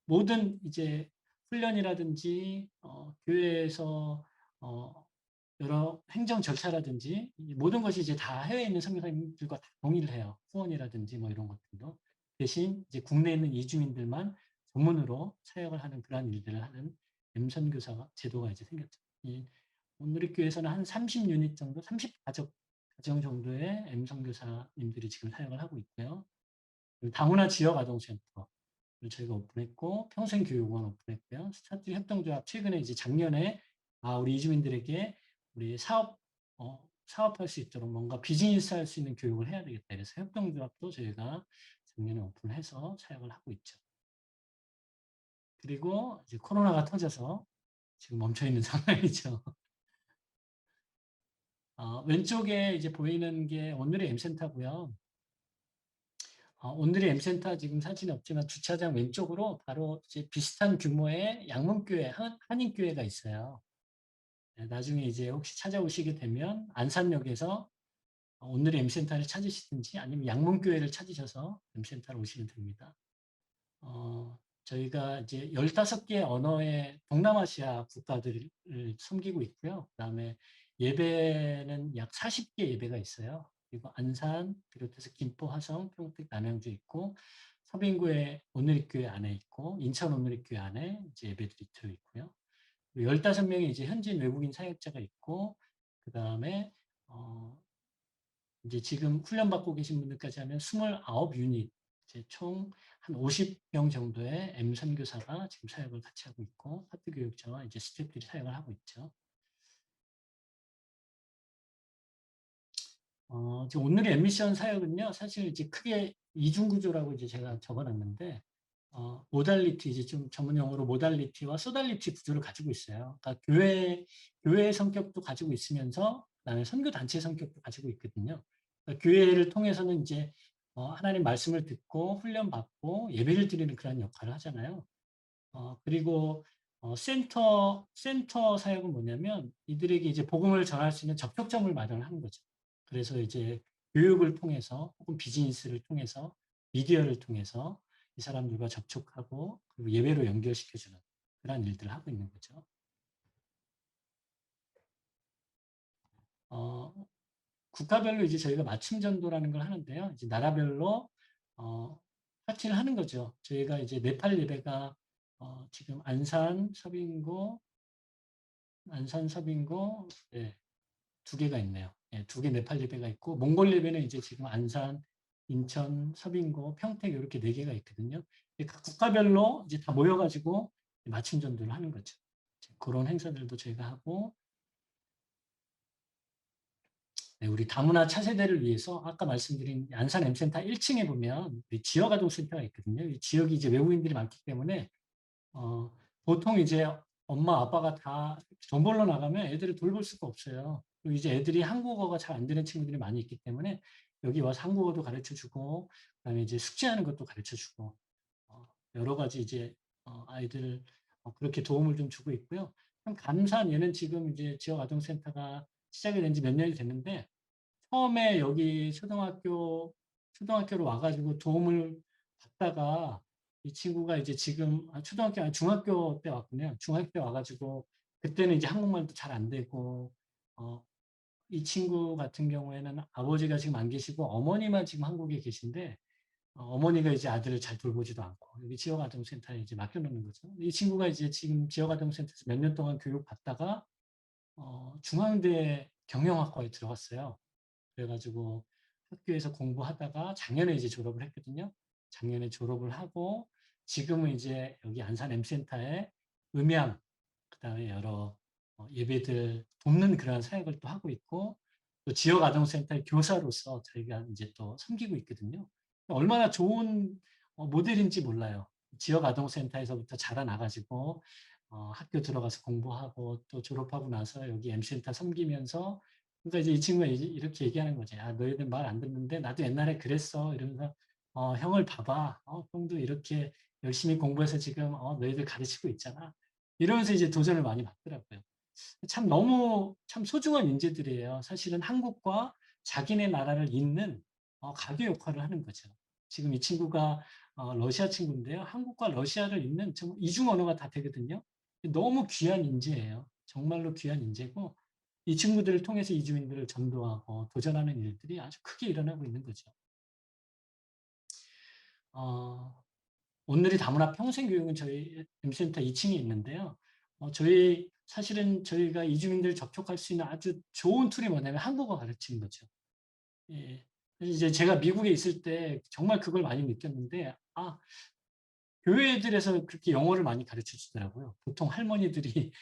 모든 이제 훈련이라든지 교회에서 여러 행정 절차라든지 모든 것이 이제 다 해외에 있는 선교사님들과 다 동의를 해요. 후원이라든지 뭐 이런 것들도. 대신 이제 국내에 있는 이주민들만 전문으로 사역을 하는 그러한 일들을 하는 M선교사 제도가 이제 생겼죠. 이 온누리교회에서는 한 30유닛 정도, 30가정 정도의 M선교사님들이 지금 사역을 하고 있고요. 다문화 지역 아동센터를 저희가 오픈했고, 평생교육원 오픈했고요. 스타트 협동조합 최근에 이제 작년에 우리 이주민들에게 우리 사업할 수 있도록 뭔가 비즈니스 할 수 있는 교육을 해야 되겠다. 그래서 협동조합도 저희가 작년에 오픈해서 사역을 하고 있죠. 그리고 이제 코로나가 터져서 지금 멈춰 있는 상황이죠. 왼쪽에 이제 보이는 게 오늘의 M센터고요. 오늘의 M센터 지금 사진이 없지만 주차장 왼쪽으로 바로 이제 비슷한 규모의 양문교회, 한인교회가 있어요. 네, 나중에 이제 혹시 찾아오시게 되면 안산역에서 오늘의 M센터를 찾으시든지 아니면 양문교회를 찾으셔서 M센터로 오시면 됩니다. 저희가 이제 15개 언어의 동남아시아 국가들을 섬기고 있고요. 그다음에 예배는 약 40개 예배가 있어요. 그리고 안산 비롯해서 김포, 화성, 평택, 남양주 있고 서빙구에 오누리교회 안에 있고 인천 오누리교회 안에 이제 예배들이 들어 있고요. 15명의 이제 현지인 외국인 사역자가 있고 그다음에 이제 지금 훈련받고 계신 분들까지 하면 29유닛, 이제 총 한 50명 정도의 M 선교사가 지금 사역을 같이 하고 있고, 파트 교육자와 이제 스태프들이 사역을 하고 있죠. 지금 오늘의 엠미션 사역은요, 사실 이제 크게 이중 구조라고 이제 제가 적어놨는데, 모달리티, 이제 좀 전문 용어로 모달리티와 소달리티 구조를 가지고 있어요. 그러니까 교회의 성격도 가지고 있으면서 그다음에 선교 단체 성격도 가지고 있거든요. 그러니까 교회를 통해서는 이제 하나님 말씀을 듣고 훈련받고 예배를 드리는 그런 역할을 하잖아요. 그리고 센터 사역은 뭐냐면 이들에게 이제 복음을 전할 수 있는 접촉점을 마련하는 거죠. 그래서 이제 교육을 통해서 혹은 비즈니스를 통해서 미디어를 통해서 이 사람들과 접촉하고 그리고 예배로 연결시켜주는 그런 일들을 하고 있는 거죠. 어, 국가별로 이제 저희가 맞춤 전도라는 걸 하는데요. 이제 나라별로 파티를 하는 거죠. 저희가 이제 네팔 예배가 지금 안산 서빙고, 예, 두 개가 있네요. 예, 두 개 네팔 예배가 있고, 몽골 예배는 이제 지금 안산, 인천, 서빙고, 평택 이렇게 네 개가 있거든요. 각 국가별로 이제 다 모여가지고 맞춤 전도를 하는 거죠. 그런 행사들도 저희가 하고, 네, 우리 다문화 차세대를 위해서 아까 말씀드린 안산 M센터 1층에 보면 지역아동센터가 있거든요. 이 지역이 이제 외국인들이 많기 때문에 어, 보통 이제 엄마 아빠가 다 돈 벌러 나가면 애들을 돌볼 수가 없어요. 그리고 이제 애들이 한국어가 잘 안 되는 친구들이 많이 있기 때문에 여기 와서 한국어도 가르쳐 주고 그다음에 이제 숙제하는 것도 가르쳐 주고 여러 가지 이제 아이들 그렇게 도움을 좀 주고 있고요. 참 감사한 예는 지금 이제 지역 아동센터가 시작이 된 지 몇 년이 됐는데 처음에 여기 초등학교로 와가지고 도움을 받다가 이 친구가 이제 지금 초등학교 아니 중학교 때 왔군요. 중학교 때 와가지고 그때는 이제 한국말도 잘 안 되고 어, 이 친구 같은 경우에는 아버지가 지금 안 계시고 어머니만 지금 한국에 계신데 어머니가 이제 아들을 잘 돌보지도 않고 여기 지역아동센터에 이제 맡겨놓는 거죠. 이 친구가 이제 지금 지역아동센터에서 몇 년 동안 교육 받다가 중앙대 경영학과에 들어갔어요. 그래가지고 학교에서 공부하다가 작년에 이제 졸업을 했거든요. 작년에 졸업을 하고 지금은 이제 여기 안산 M센터에 음향, 그다음에 여러 예배들 돕는 그런 사역을 또 하고 있고 또 지역 아동센터의 교사로서 저희가 이제 또 섬기고 있거든요. 얼마나 좋은 모델인지 몰라요. 지역 아동센터에서부터 자라나가지고 학교 들어가서 공부하고 또 졸업하고 나서 여기 M센터 섬기면서 그러니까 이제 이 친구가 이렇게 얘기하는 거죠. 야, 너희들 말 안 듣는데 나도 옛날에 그랬어. 이러면서 형을 봐봐. 형도 이렇게 열심히 공부해서 지금 너희들 가르치고 있잖아. 이러면서 이제 도전을 많이 받더라고요. 참 너무 참 소중한 인재들이에요. 사실은 한국과 자기네 나라를 잇는 가교 역할을 하는 거죠. 지금 이 친구가 러시아 친구인데요. 한국과 러시아를 잇는 이중 언어가 다 되거든요. 너무 귀한 인재예요. 정말로 귀한 인재고 이 친구들을 통해서 이주민들을 전도하고 도전하는 일들이 아주 크게 일어나고 있는 거죠. 어, 오늘이 다문화 평생교육은 저희 M센터 2층에 있는데요. 사실은 저희가 이주민들 접촉할 수 있는 아주 좋은 툴이 뭐냐면 한국어 가르치는 거죠. 예. 이제 제가 미국에 있을 때 정말 그걸 많이 느꼈는데, 교회들에서 그렇게 영어를 많이 가르쳐 주더라고요. 보통 할머니들이,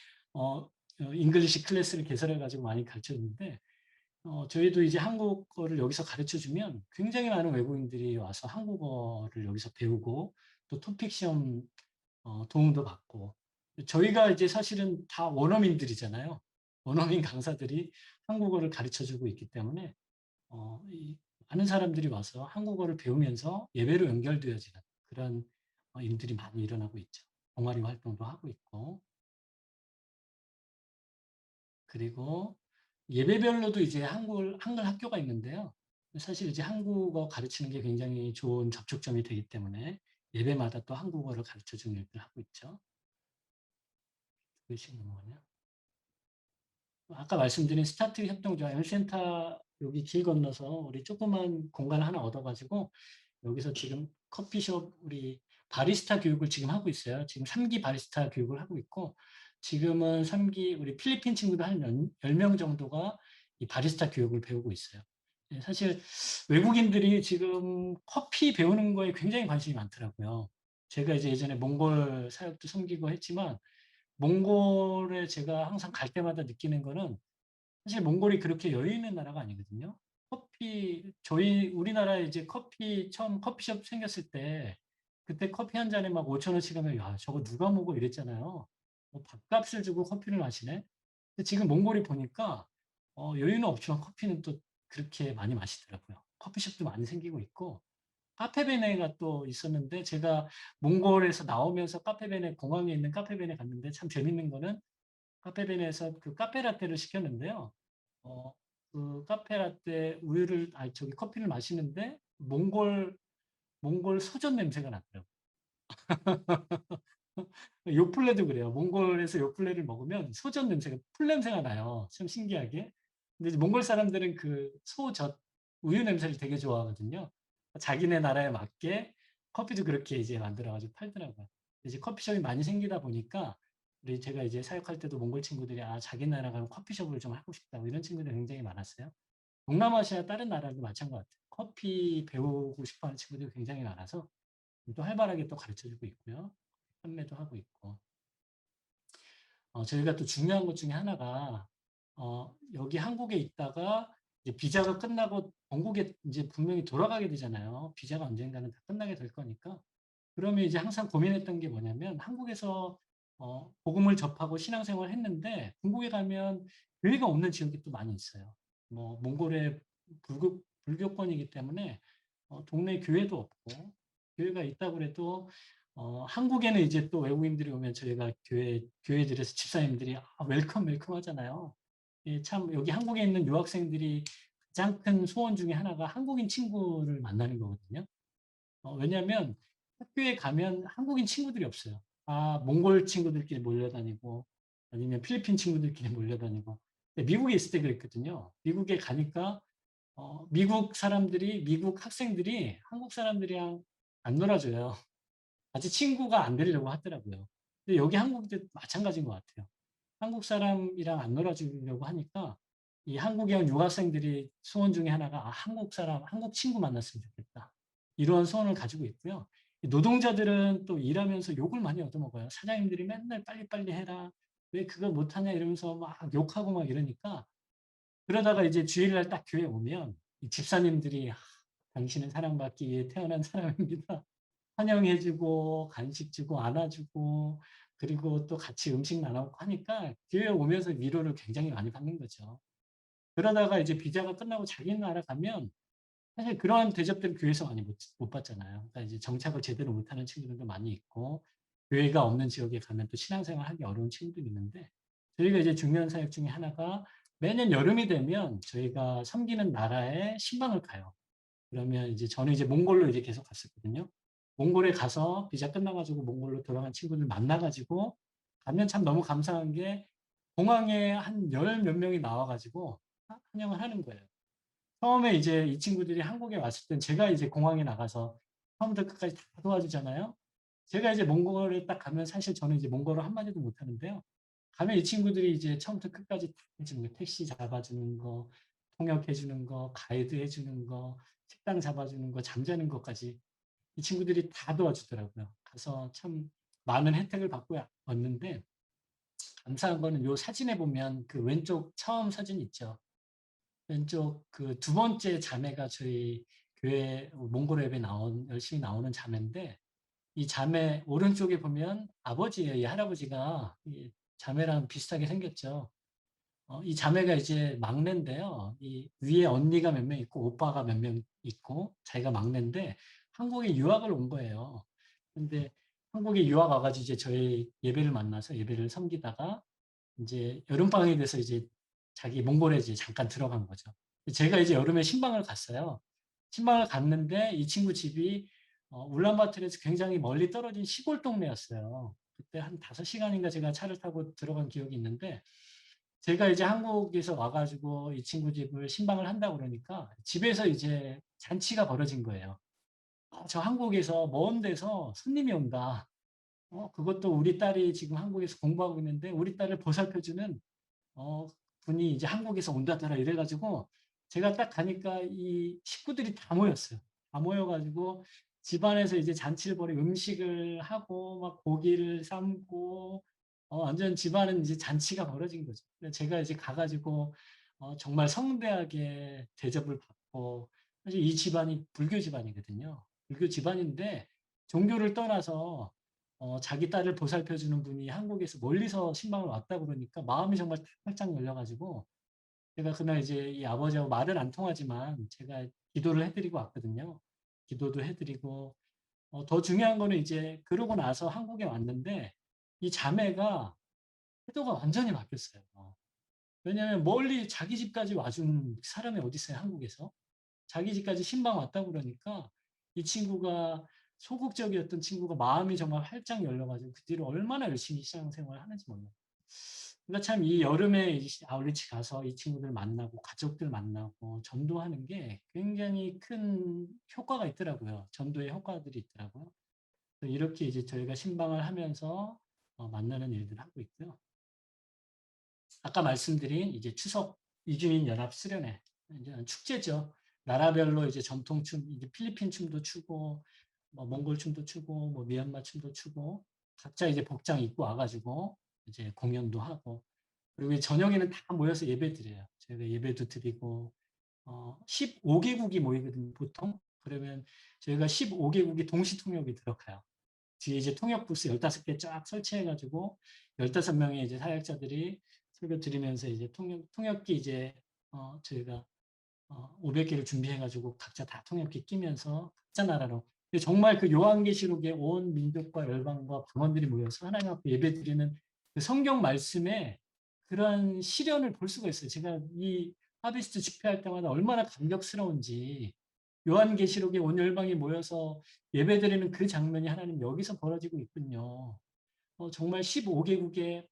잉글리시 클래스를 개설해가지고 많이 가르쳐 주는데, 저희도 이제 한국어를 여기서 가르쳐 주면 굉장히 많은 외국인들이 와서 한국어를 여기서 배우고 또 토픽 시험 도움도 받고 저희가 이제 사실은 다 원어민들이잖아요. 원어민 강사들이 한국어를 가르쳐 주고 있기 때문에 많은 사람들이 와서 한국어를 배우면서 예배로 연결되어지는 그런 일들이 많이 일어나고 있죠. 동아리 활동도 하고 있고 그리고 예배별로도 이제 한글 학교가 있는데요. 사실 이제 한국어 가르치는 게 굉장히 좋은 접촉점이 되기 때문에 예배마다 또 한국어를 가르쳐 주는 일들을 하고 있죠. 그것이 뭐냐? 아까 말씀드린 스타트 협동조합 M센터 여기 길 건너서 우리 조그만 공간을 하나 얻어가지고 여기서 지금 커피숍 우리 바리스타 교육을 지금 하고 있어요. 지금 3기 바리스타 교육을 하고 있고 지금은 3기 우리 필리핀 친구들 한 10명 정도가 이 바리스타 교육을 배우고 있어요. 예, 사실 외국인들이 지금 커피 배우는 거에 굉장히 관심이 많더라고요. 제가 이제 예전에 몽골 사역도 섬기고 했지만 몽골에 제가 항상 갈 때마다 느끼는 거는 사실 몽골이 그렇게 여유 있는 나라가 아니거든요. 우리나라에 이제 처음 커피숍 생겼을 때 그때 커피 한 잔에 막 5,000원씩 하면 야, 저거 누가 먹어 이랬잖아요. 밥값을 주고 커피를 마시네. 근데 지금 몽골이 보니까 여유는 없지만 커피는 또 그렇게 많이 마시더라고요. 커피숍도 많이 생기고 있고 카페베네가 또 있었는데 제가 몽골에서 나오면서 카페베네 공항에 있는 카페베네 갔는데 참 재밌는 거는 카페베네에서 그 카페라떼를 시켰는데요. 어, 그 카페라떼 우유를 저기 커피를 마시는데 몽골 소전 냄새가 났더라고요. 요플레도 그래요. 몽골에서 요플레를 먹으면 소전 냄새가 풀 냄새가 나요. 참 신기하게. 근데 이제 몽골 사람들은 그 소젓 우유 냄새를 되게 좋아하거든요. 자기네 나라에 맞게 커피도 그렇게 이제 만들어 가지고 팔더라고요. 이제 커피숍이 많이 생기다 보니까 우리 제가 이제 사역할 때도 몽골 친구들이 아 자기 나라 가면 커피숍을 좀 하고 싶다고 이런 친구들이 굉장히 많았어요. 동남아시아 다른 나라도 마찬가지 같아요. 커피 배우고 싶어 하는 친구들이 굉장히 많아서 또 활발하게 또 가르쳐 주고 있고요. 판매도 하고 있고. 저희가 또 중요한 것 중에 하나가 여기 한국에 있다가 이제 비자가 끝나고 본국에 이제 분명히 돌아가게 되잖아요. 비자가 언젠가는 다 끝나게 될 거니까. 그러면 이제 항상 고민했던 게 뭐냐면 한국에서 복음을 접하고 신앙생활을 했는데 중국에 가면 교회가 없는 지역이 또 많이 있어요. 뭐 몽골의 불교권이기 때문에 동네 교회도 없고 교회가 있다고 그래도 한국에는 이제 또 외국인들이 오면 저희가 교회들에서 집사님들이 웰컴 웰컴 하잖아요. 예, 참 여기 한국에 있는 유학생들이 가장 큰 소원 중에 하나가 한국인 친구를 만나는 거거든요. 왜냐하면 학교에 가면 한국인 친구들이 없어요. 몽골 친구들끼리 몰려다니고 아니면 필리핀 친구들끼리 몰려다니고. 미국에 있을 때 그랬거든요. 미국에 가니까 미국 학생들이 한국 사람들이랑 안 놀아줘요. 같이 친구가 안 되려고 하더라고요. 근데 여기 한국도 마찬가지인 것 같아요. 한국 사람이랑 안 놀아주려고 하니까 이 한국에 온 유학생들이 소원 중에 하나가 한국 사람, 한국 친구 만났으면 좋겠다. 이런 소원을 가지고 있고요. 노동자들은 또 일하면서 욕을 많이 얻어먹어요. 사장님들이 맨날 빨리빨리 해라. 왜 그걸 못하냐 이러면서 막 욕하고 막 이러니까 그러다가 이제 주일날 딱 교회 오면 이 집사님들이 당신은 사랑받기 위해 태어난 사람입니다. 환영해 주고 간식 주고 안아 주고 그리고 또 같이 음식 나눠 먹고 하니까 교회 오면서 위로를 굉장히 많이 받는 거죠. 그러다가 이제 비자가 끝나고 자기 나라 가면 사실 그러한 대접들을 교회에서 많이 못 받잖아요. 그러니까 이제 정착을 제대로 못하는 친구들도 많이 있고 교회가 없는 지역에 가면 또 신앙생활 하기 어려운 친구들이 있는데 저희가 이제 중요한 사역 중에 하나가 매년 여름이 되면 저희가 섬기는 나라에 신방을 가요. 그러면 이제 저는 이제 몽골로 이제 계속 갔었거든요. 몽골에 가서 비자 끝나가지고 몽골로 돌아간 친구들 만나가지고 가면 참 너무 감사한 게 공항에 한 열 몇 명이 나와가지고 환영을 하는 거예요. 처음에 이제 이 친구들이 한국에 왔을 땐 제가 이제 공항에 나가서 처음부터 끝까지 다 도와주잖아요. 제가 이제 몽골에 딱 가면 사실 저는 이제 몽골어 한마디도 못하는데요. 가면 이 친구들이 이제 처음부터 끝까지 다 해주는 거, 택시 잡아주는 거, 통역해주는 거, 가이드 해주는 거, 식당 잡아주는 거, 잠자는 것까지 이 친구들이 다 도와주더라고요. 가서 참 많은 혜택을 받고 왔는데 감사한 거는 요 사진에 보면 그 왼쪽 처음 사진 있죠. 왼쪽 그 두 번째 자매가 저희 교회 몽골 앱에 열심히 나오는 자매인데 이 자매 오른쪽에 보면 아버지예요. 이 할아버지가 이 자매랑 비슷하게 생겼죠. 이 자매가 이제 막내인데요. 이 위에 언니가 몇 명 있고 오빠가 몇 명 있고 자기가 막내인데 한국에 유학을 온 거예요. 근데 한국에 유학 와가지고 이제 저희 예배를 만나서 예배를 섬기다가 이제 여름방학이 돼서 이제 자기 몽골에 이제 잠깐 들어간 거죠. 제가 이제 여름에 신방을 갔어요. 신방을 갔는데 이 친구 집이 울란바토르에서 굉장히 멀리 떨어진 시골 동네였어요. 그때 한 5시간인가 제가 차를 타고 들어간 기억이 있는데 제가 이제 한국에서 와가지고 이 친구 집을 신방을 한다고 그러니까 집에서 이제 잔치가 벌어진 거예요. 저 한국에서 먼 데서 손님이 온다. 그것도 우리 딸이 지금 한국에서 공부하고 있는데 우리 딸을 보살펴주는 분이 이제 한국에서 온다더라 이래가지고 제가 딱 가니까 이 식구들이 다 모였어요. 다 모여가지고 집안에서 이제 잔치를 벌이 음식을 하고 막 고기를 삶고 완전 집안은 이제 잔치가 벌어진 거죠. 근데 제가 이제 가가지고 정말 성대하게 대접을 받고 사실 이 집안이 불교 집안이거든요. 불교 집안인데 종교를 떠나서 자기 딸을 보살펴 주는 분이 한국에서 멀리서 신방을 왔다 그러니까 마음이 정말 활짝 열려 가지고 제가 그날 이제 이 아버지하고 말은 안 통하지만 제가 기도를 해 드리고 왔거든요. 기도도 해 드리고 더 중요한 거는 이제 그러고 나서 한국에 왔는데 이 자매가 태도가 완전히 바뀌었어요. 왜냐하면 멀리 자기 집까지 와준 사람이 어디 있어요, 한국에서. 자기 집까지 신방 왔다 그러니까 이 친구가 소극적이었던 친구가 마음이 정말 활짝 열려 가지고 그 뒤로 얼마나 열심히 신앙생활을 하는지 몰라요. 그러니까 참 이 여름에 이 아울리치 가서 이 친구들 만나고 가족들 만나고 전도하는 게 굉장히 큰 효과가 있더라고요. 전도의 효과들이 있더라고요. 그래서 이렇게 이제 저희가 신방을 하면서 만나는 일들을 하고 있고요. 아까 말씀드린 이제 추석 이주민 연합 수련회 이제 축제죠. 나라별로 이제 전통춤, 이제 필리핀 춤도 추고, 뭐 몽골 춤도 추고, 뭐 미얀마 춤도 추고, 각자 이제 복장 입고 와가지고 이제 공연도 하고, 그리고 저녁에는 다 모여서 예배 드려요. 저희가 예배도 드리고, 15개국이 모이거든요, 보통. 그러면 저희가 15개국이 동시 통역이 들어가요. 뒤에 이제 통역 부스 15개 쫙 설치해가지고 15명의 이제 사역자들이 설교 드리면서 이제 통역기 이제 저희가 500개를 준비해가지고 각자 다 통역기 끼면서 각자 나라로 정말 그 요한계시록에 온 민족과 열방과 방언들이 모여서 하나님 앞에 예배드리는 그 성경 말씀에 그런 시련을 볼 수가 있어요. 제가 이 하비스트 집회할 때마다 얼마나 감격스러운지 요한계시록에 온 열방이 모여서 예배드리는 그 장면이 하나님 여기서 벌어지고 있군요. 정말 15개국에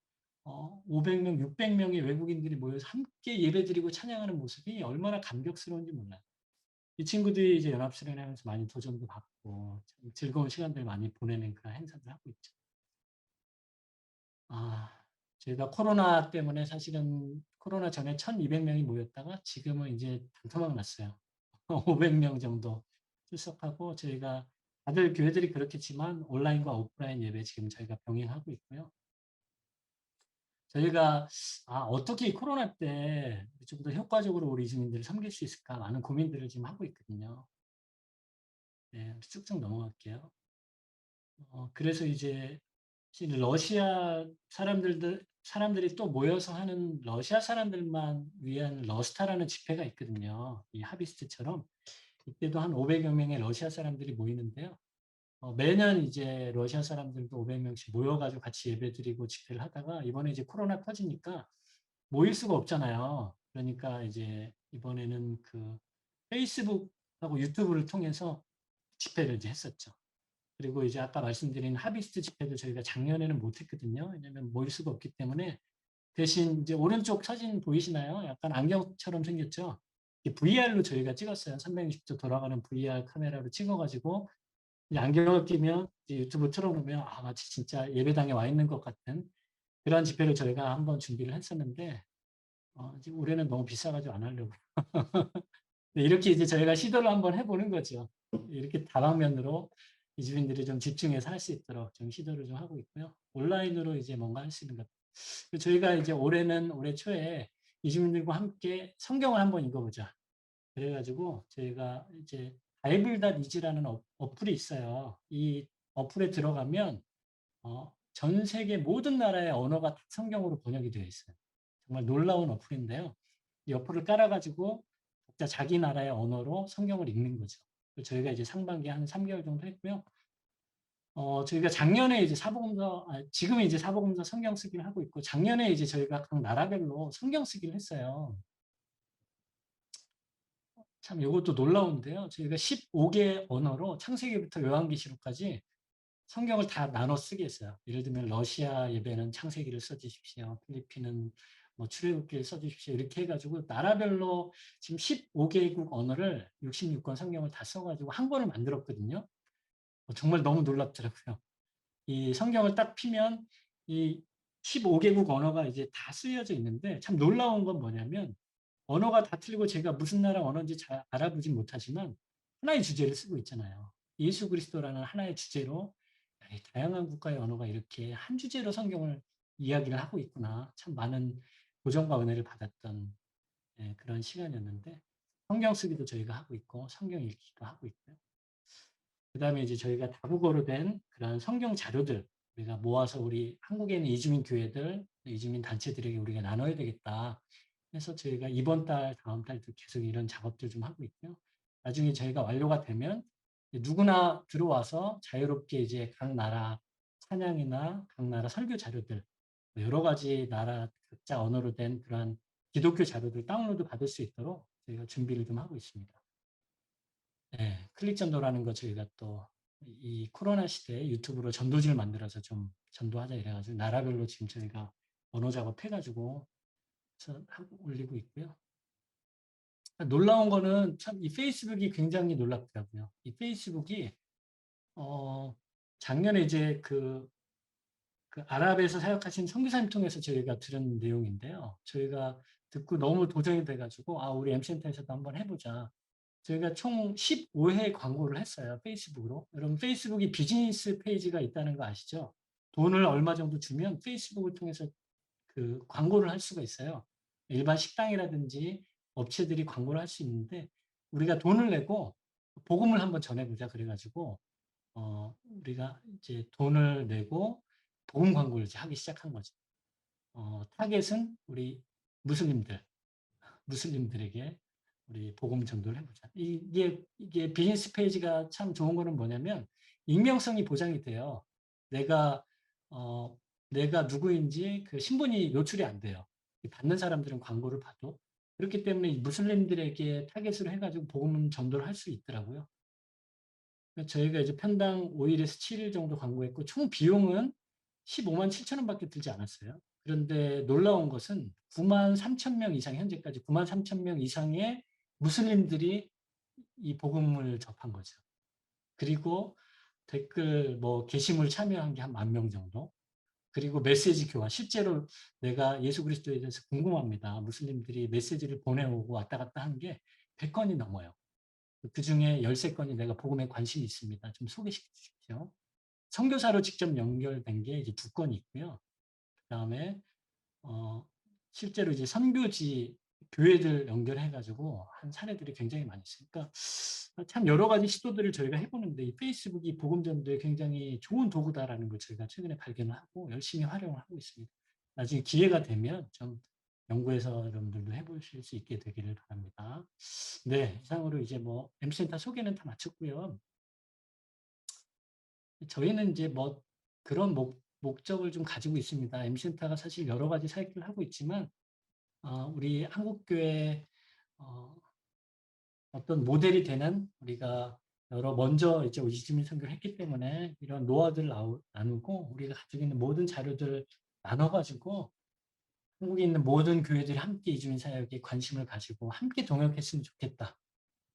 500명, 600명의 외국인들이 모여서 함께 예배드리고 찬양하는 모습이 얼마나 감격스러운지 몰라요. 이 친구들이 이제 연합수련회하면서 많이 도전도 받고 참 즐거운 시간들 많이 보내는 그런 행사들 하고 있죠. 저희가 코로나 때문에 사실은 코로나 전에 1,200명이 모였다가 지금은 이제 반토막 났어요. 500명 정도 출석하고 저희가 다들 교회들이 그렇겠지만 온라인과 오프라인 예배 지금 저희가 병행하고 있고요. 저희가 어떻게 코로나 때 좀 더 효과적으로 우리 주민들을 섬길 수 있을까 많은 고민들을 지금 하고 있거든요. 네, 쭉쭉 넘어갈게요. 그래서 이제 러시아 사람들이 또 모여서 하는 러시아 사람들만 위한 러스타라는 집회가 있거든요. 이 하비스트처럼 이때도 한 500여 명의 러시아 사람들이 모이는데요. 매년 이제 러시아 사람들도 500명씩 모여가지고 같이 예배드리고 집회를 하다가 이번에 이제 코로나 터지니까 모일 수가 없잖아요. 그러니까 이제 이번에는 그 페이스북하고 유튜브를 통해서 집회를 이제 했었죠. 그리고 이제 아까 말씀드린 하비스트 집회도 저희가 작년에는 못했거든요. 왜냐면 모일 수가 없기 때문에 대신 이제 오른쪽 사진 보이시나요? 약간 안경처럼 생겼죠? VR로 저희가 찍었어요. 360도 돌아가는 VR 카메라로 찍어가지고 안경을 끼면 유튜브 틀어놓으면 마치 진짜 예배당에 와 있는 것 같은 그런 집회를 저희가 한번 준비를 했었는데 지금 올해는 너무 비싸가지고 안 하려고. 네, 이렇게 이제 저희가 시도를 한번 해보는 거죠. 이렇게 다방면으로 이주민들이 좀 집중해서 할 수 있도록 좀 시도를 좀 하고 있고요. 온라인으로 이제 뭔가 할 수 있는 것. 저희가 이제 올해 초에 이주민들과 함께 성경을 한번 읽어보자. 그래가지고 저희가 이제 바이블닷이지라는 어플이 있어요. 이 어플에 들어가면 전 세계 모든 나라의 언어가 다 성경으로 번역이 되어 있어요. 정말 놀라운 어플인데요. 이 어플을 깔아가지고 각자 자기 나라의 언어로 성경을 읽는 거죠. 저희가 이제 상반기에 한 3개월 정도 했고요. 저희가 작년에 이제 지금은 이제 사복음서 성경 쓰기를 하고 있고, 작년에 이제 저희가 각 나라별로 성경 쓰기를 했어요. 참 이것도 놀라운데요. 저희가 15개 언어로 창세기부터 요한계시록까지 성경을 다 나눠 쓰게 했어요. 예를 들면 러시아 예배는 창세기를 써주십시오. 필리핀은 뭐 출애굽기를 써주십시오. 이렇게 해가지고 나라별로 지금 15개국 언어를 66권 성경을 다 써가지고 한 권을 만들었거든요. 정말 너무 놀랍더라고요. 이 성경을 딱 피면 이 15개국 언어가 이제 다 쓰여져 있는데 참 놀라운 건 뭐냐면 언어가 다 틀리고 제가 무슨 나라 언어인지 잘 알아보진 못하지만 하나의 주제를 쓰고 있잖아요. 예수 그리스도라는 하나의 주제로 다양한 국가의 언어가 이렇게 한 주제로 성경을 이야기를 하고 있구나. 참 많은 보정과 은혜를 받았던 그런 시간이었는데 성경 쓰기도 저희가 하고 있고 성경 읽기도 하고 있고요. 그다음에 이제 저희가 다국어로 된 그런 성경 자료들 우리가 모아서 우리 한국에 있는 이주민 교회들, 이주민 단체들에게 우리가 나눠야 되겠다. 해서 저희가 이번 달, 다음 달도 계속 이런 작업들 좀 하고 있고요. 나중에 저희가 완료가 되면 누구나 들어와서 자유롭게 이제 각 나라 찬양이나 각 나라 설교 자료들, 여러 가지 나라 각자 언어로 된 그러한 기독교 자료들 다운로드 받을 수 있도록 저희가 준비를 좀 하고 있습니다. 네, 클릭 전도라는 거 저희가 또 이 코로나 시대에 유튜브로 전도지를 만들어서 좀 전도하자 이래가지고 나라별로 지금 저희가 언어 작업해가지고 하고 올리고 있고요. 놀라운 거는 참 이 페이스북이 굉장히 놀랍더라고요. 이 페이스북이 작년에 이제 그 아랍에서 사역하신 선교사님 통해서 저희가 들은 내용인데요. 저희가 듣고 너무 도전이 돼가지고 우리 M센터에서도 한번 해보자. 저희가 총 15회 광고를 했어요. 페이스북으로. 여러분 페이스북이 비즈니스 페이지가 있다는 거 아시죠? 돈을 얼마 정도 주면 페이스북을 통해서 그 광고를 할 수가 있어요. 일반 식당이라든지 업체들이 광고를 할 수 있는데 우리가 돈을 내고 복음을 한번 전해보자 그래가지고 우리가 이제 돈을 내고 복음 광고를 이제 하기 시작한 거죠. 타겟은 우리 무슬림들에게 우리 복음 전도를 해보자. 이게 비즈니스 페이지가 참 좋은 거는 뭐냐면 익명성이 보장이 돼요. 내가 내가 누구인지 그 신분이 노출이 안 돼요. 받는 사람들은 광고를 봐도 그렇기 때문에 무슬림들에게 타겟으로 해가지고 복음 전도를 할 수 있더라고요. 저희가 이제 편당 5일에서 7일 정도 광고했고 총 비용은 15만 7천 원밖에 들지 않았어요. 그런데 놀라운 것은 9만 3천 명 이상 현재까지 9만 3천 명 이상의 무슬림들이 이 복음을 접한 거죠. 그리고 댓글 뭐 게시물 참여한 게 한 10,000명 정도. 그리고 메시지 교환. 실제로 내가 예수 그리스도에 대해서 궁금합니다. 무슬림들이 메시지를 보내오고 왔다 갔다 한 게 100건이 넘어요. 그 중에 13건이 내가 복음에 관심이 있습니다. 좀 소개시켜 주십시오. 선교사로 직접 연결된 게 이제 2건이 있고요. 그다음에 실제로 이제 선교지 교회들 연결해가지고 한 사례들이 굉장히 많이 있어요. 그러니까 참 여러 가지 시도들을 저희가 해보는데 이 페이스북이 복음 전도에 굉장히 좋은 도구다라는 걸 저희가 최근에 발견을 하고 열심히 활용을 하고 있습니다. 나중에 기회가 되면 좀 연구해서 여러분들도 해보실 수 있게 되기를 바랍니다. 네, 이상으로 이제 뭐 M센터 소개는 다 마쳤고요. 저희는 이제 뭐 그런 목적을 좀 가지고 있습니다. M센터가 사실 여러 가지 사역을 하고 있지만 우리 한국교회 어떤 모델이 되는 우리가 먼저 이제 이주민 선교를 했기 때문에 이런 노하우들을 나누고 우리가 가지고 있는 모든 자료들을 나눠가지고 한국에 있는 모든 교회들이 함께 이주민 사역에 관심을 가지고 함께 동역했으면 좋겠다.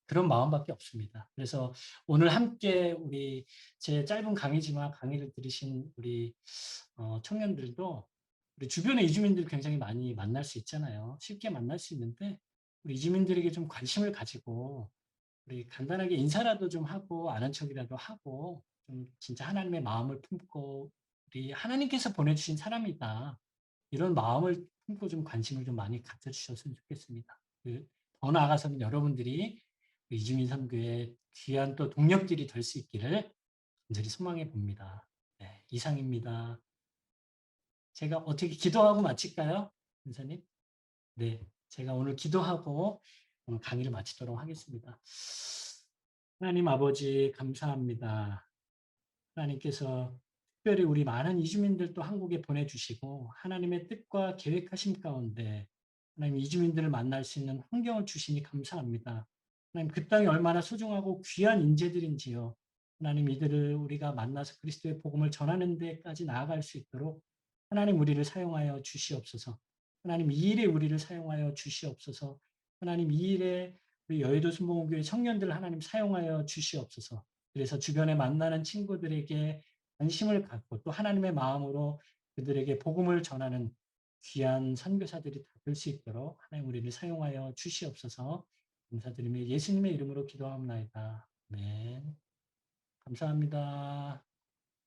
그런 마음밖에 없습니다. 그래서 오늘 함께 우리 제 짧은 강의지만 강의를 들으신 우리 청년들도 우리 주변의 이주민들 굉장히 많이 만날 수 있잖아요. 쉽게 만날 수 있는데 우리 이주민들에게 좀 관심을 가지고 우리 간단하게 인사라도 좀 하고 아는 척이라도 하고 좀 진짜 하나님의 마음을 품고 우리 하나님께서 보내주신 사람이다. 이런 마음을 품고 좀 관심을 좀 많이 가져주셨으면 좋겠습니다. 더 나아가서는 여러분들이 이주민 선교의 귀한 또 동력들이 될 수 있기를 간절히 소망해 봅니다. 네, 이상입니다. 제가 어떻게 기도하고 마칠까요? 선생님? 네, 제가 오늘 기도하고 오늘 강의를 마치도록 하겠습니다. 하나님 아버지 감사합니다. 하나님께서 특별히 우리 많은 이주민들도 한국에 보내주시고 하나님의 뜻과 계획하심 가운데 하나님 이주민들을 만날 수 있는 환경을 주시니 감사합니다. 하나님 그 땅이 얼마나 소중하고 귀한 인재들인지요. 하나님 이들을 우리가 만나서 그리스도의 복음을 전하는 데까지 나아갈 수 있도록 하나님 우리를 사용하여 주시옵소서. 하나님 이 일에 우리를 사용하여 주시옵소서. 하나님 이 일에 우리 여의도 순복음교회 청년들을 하나님 사용하여 주시옵소서. 그래서 주변에 만나는 친구들에게 관심을 갖고 또 하나님의 마음으로 그들에게 복음을 전하는 귀한 선교사들이 될 수 있도록 하나님 우리를 사용하여 주시옵소서. 감사드리며 예수님의 이름으로 기도합니다. 아멘. 감사합니다.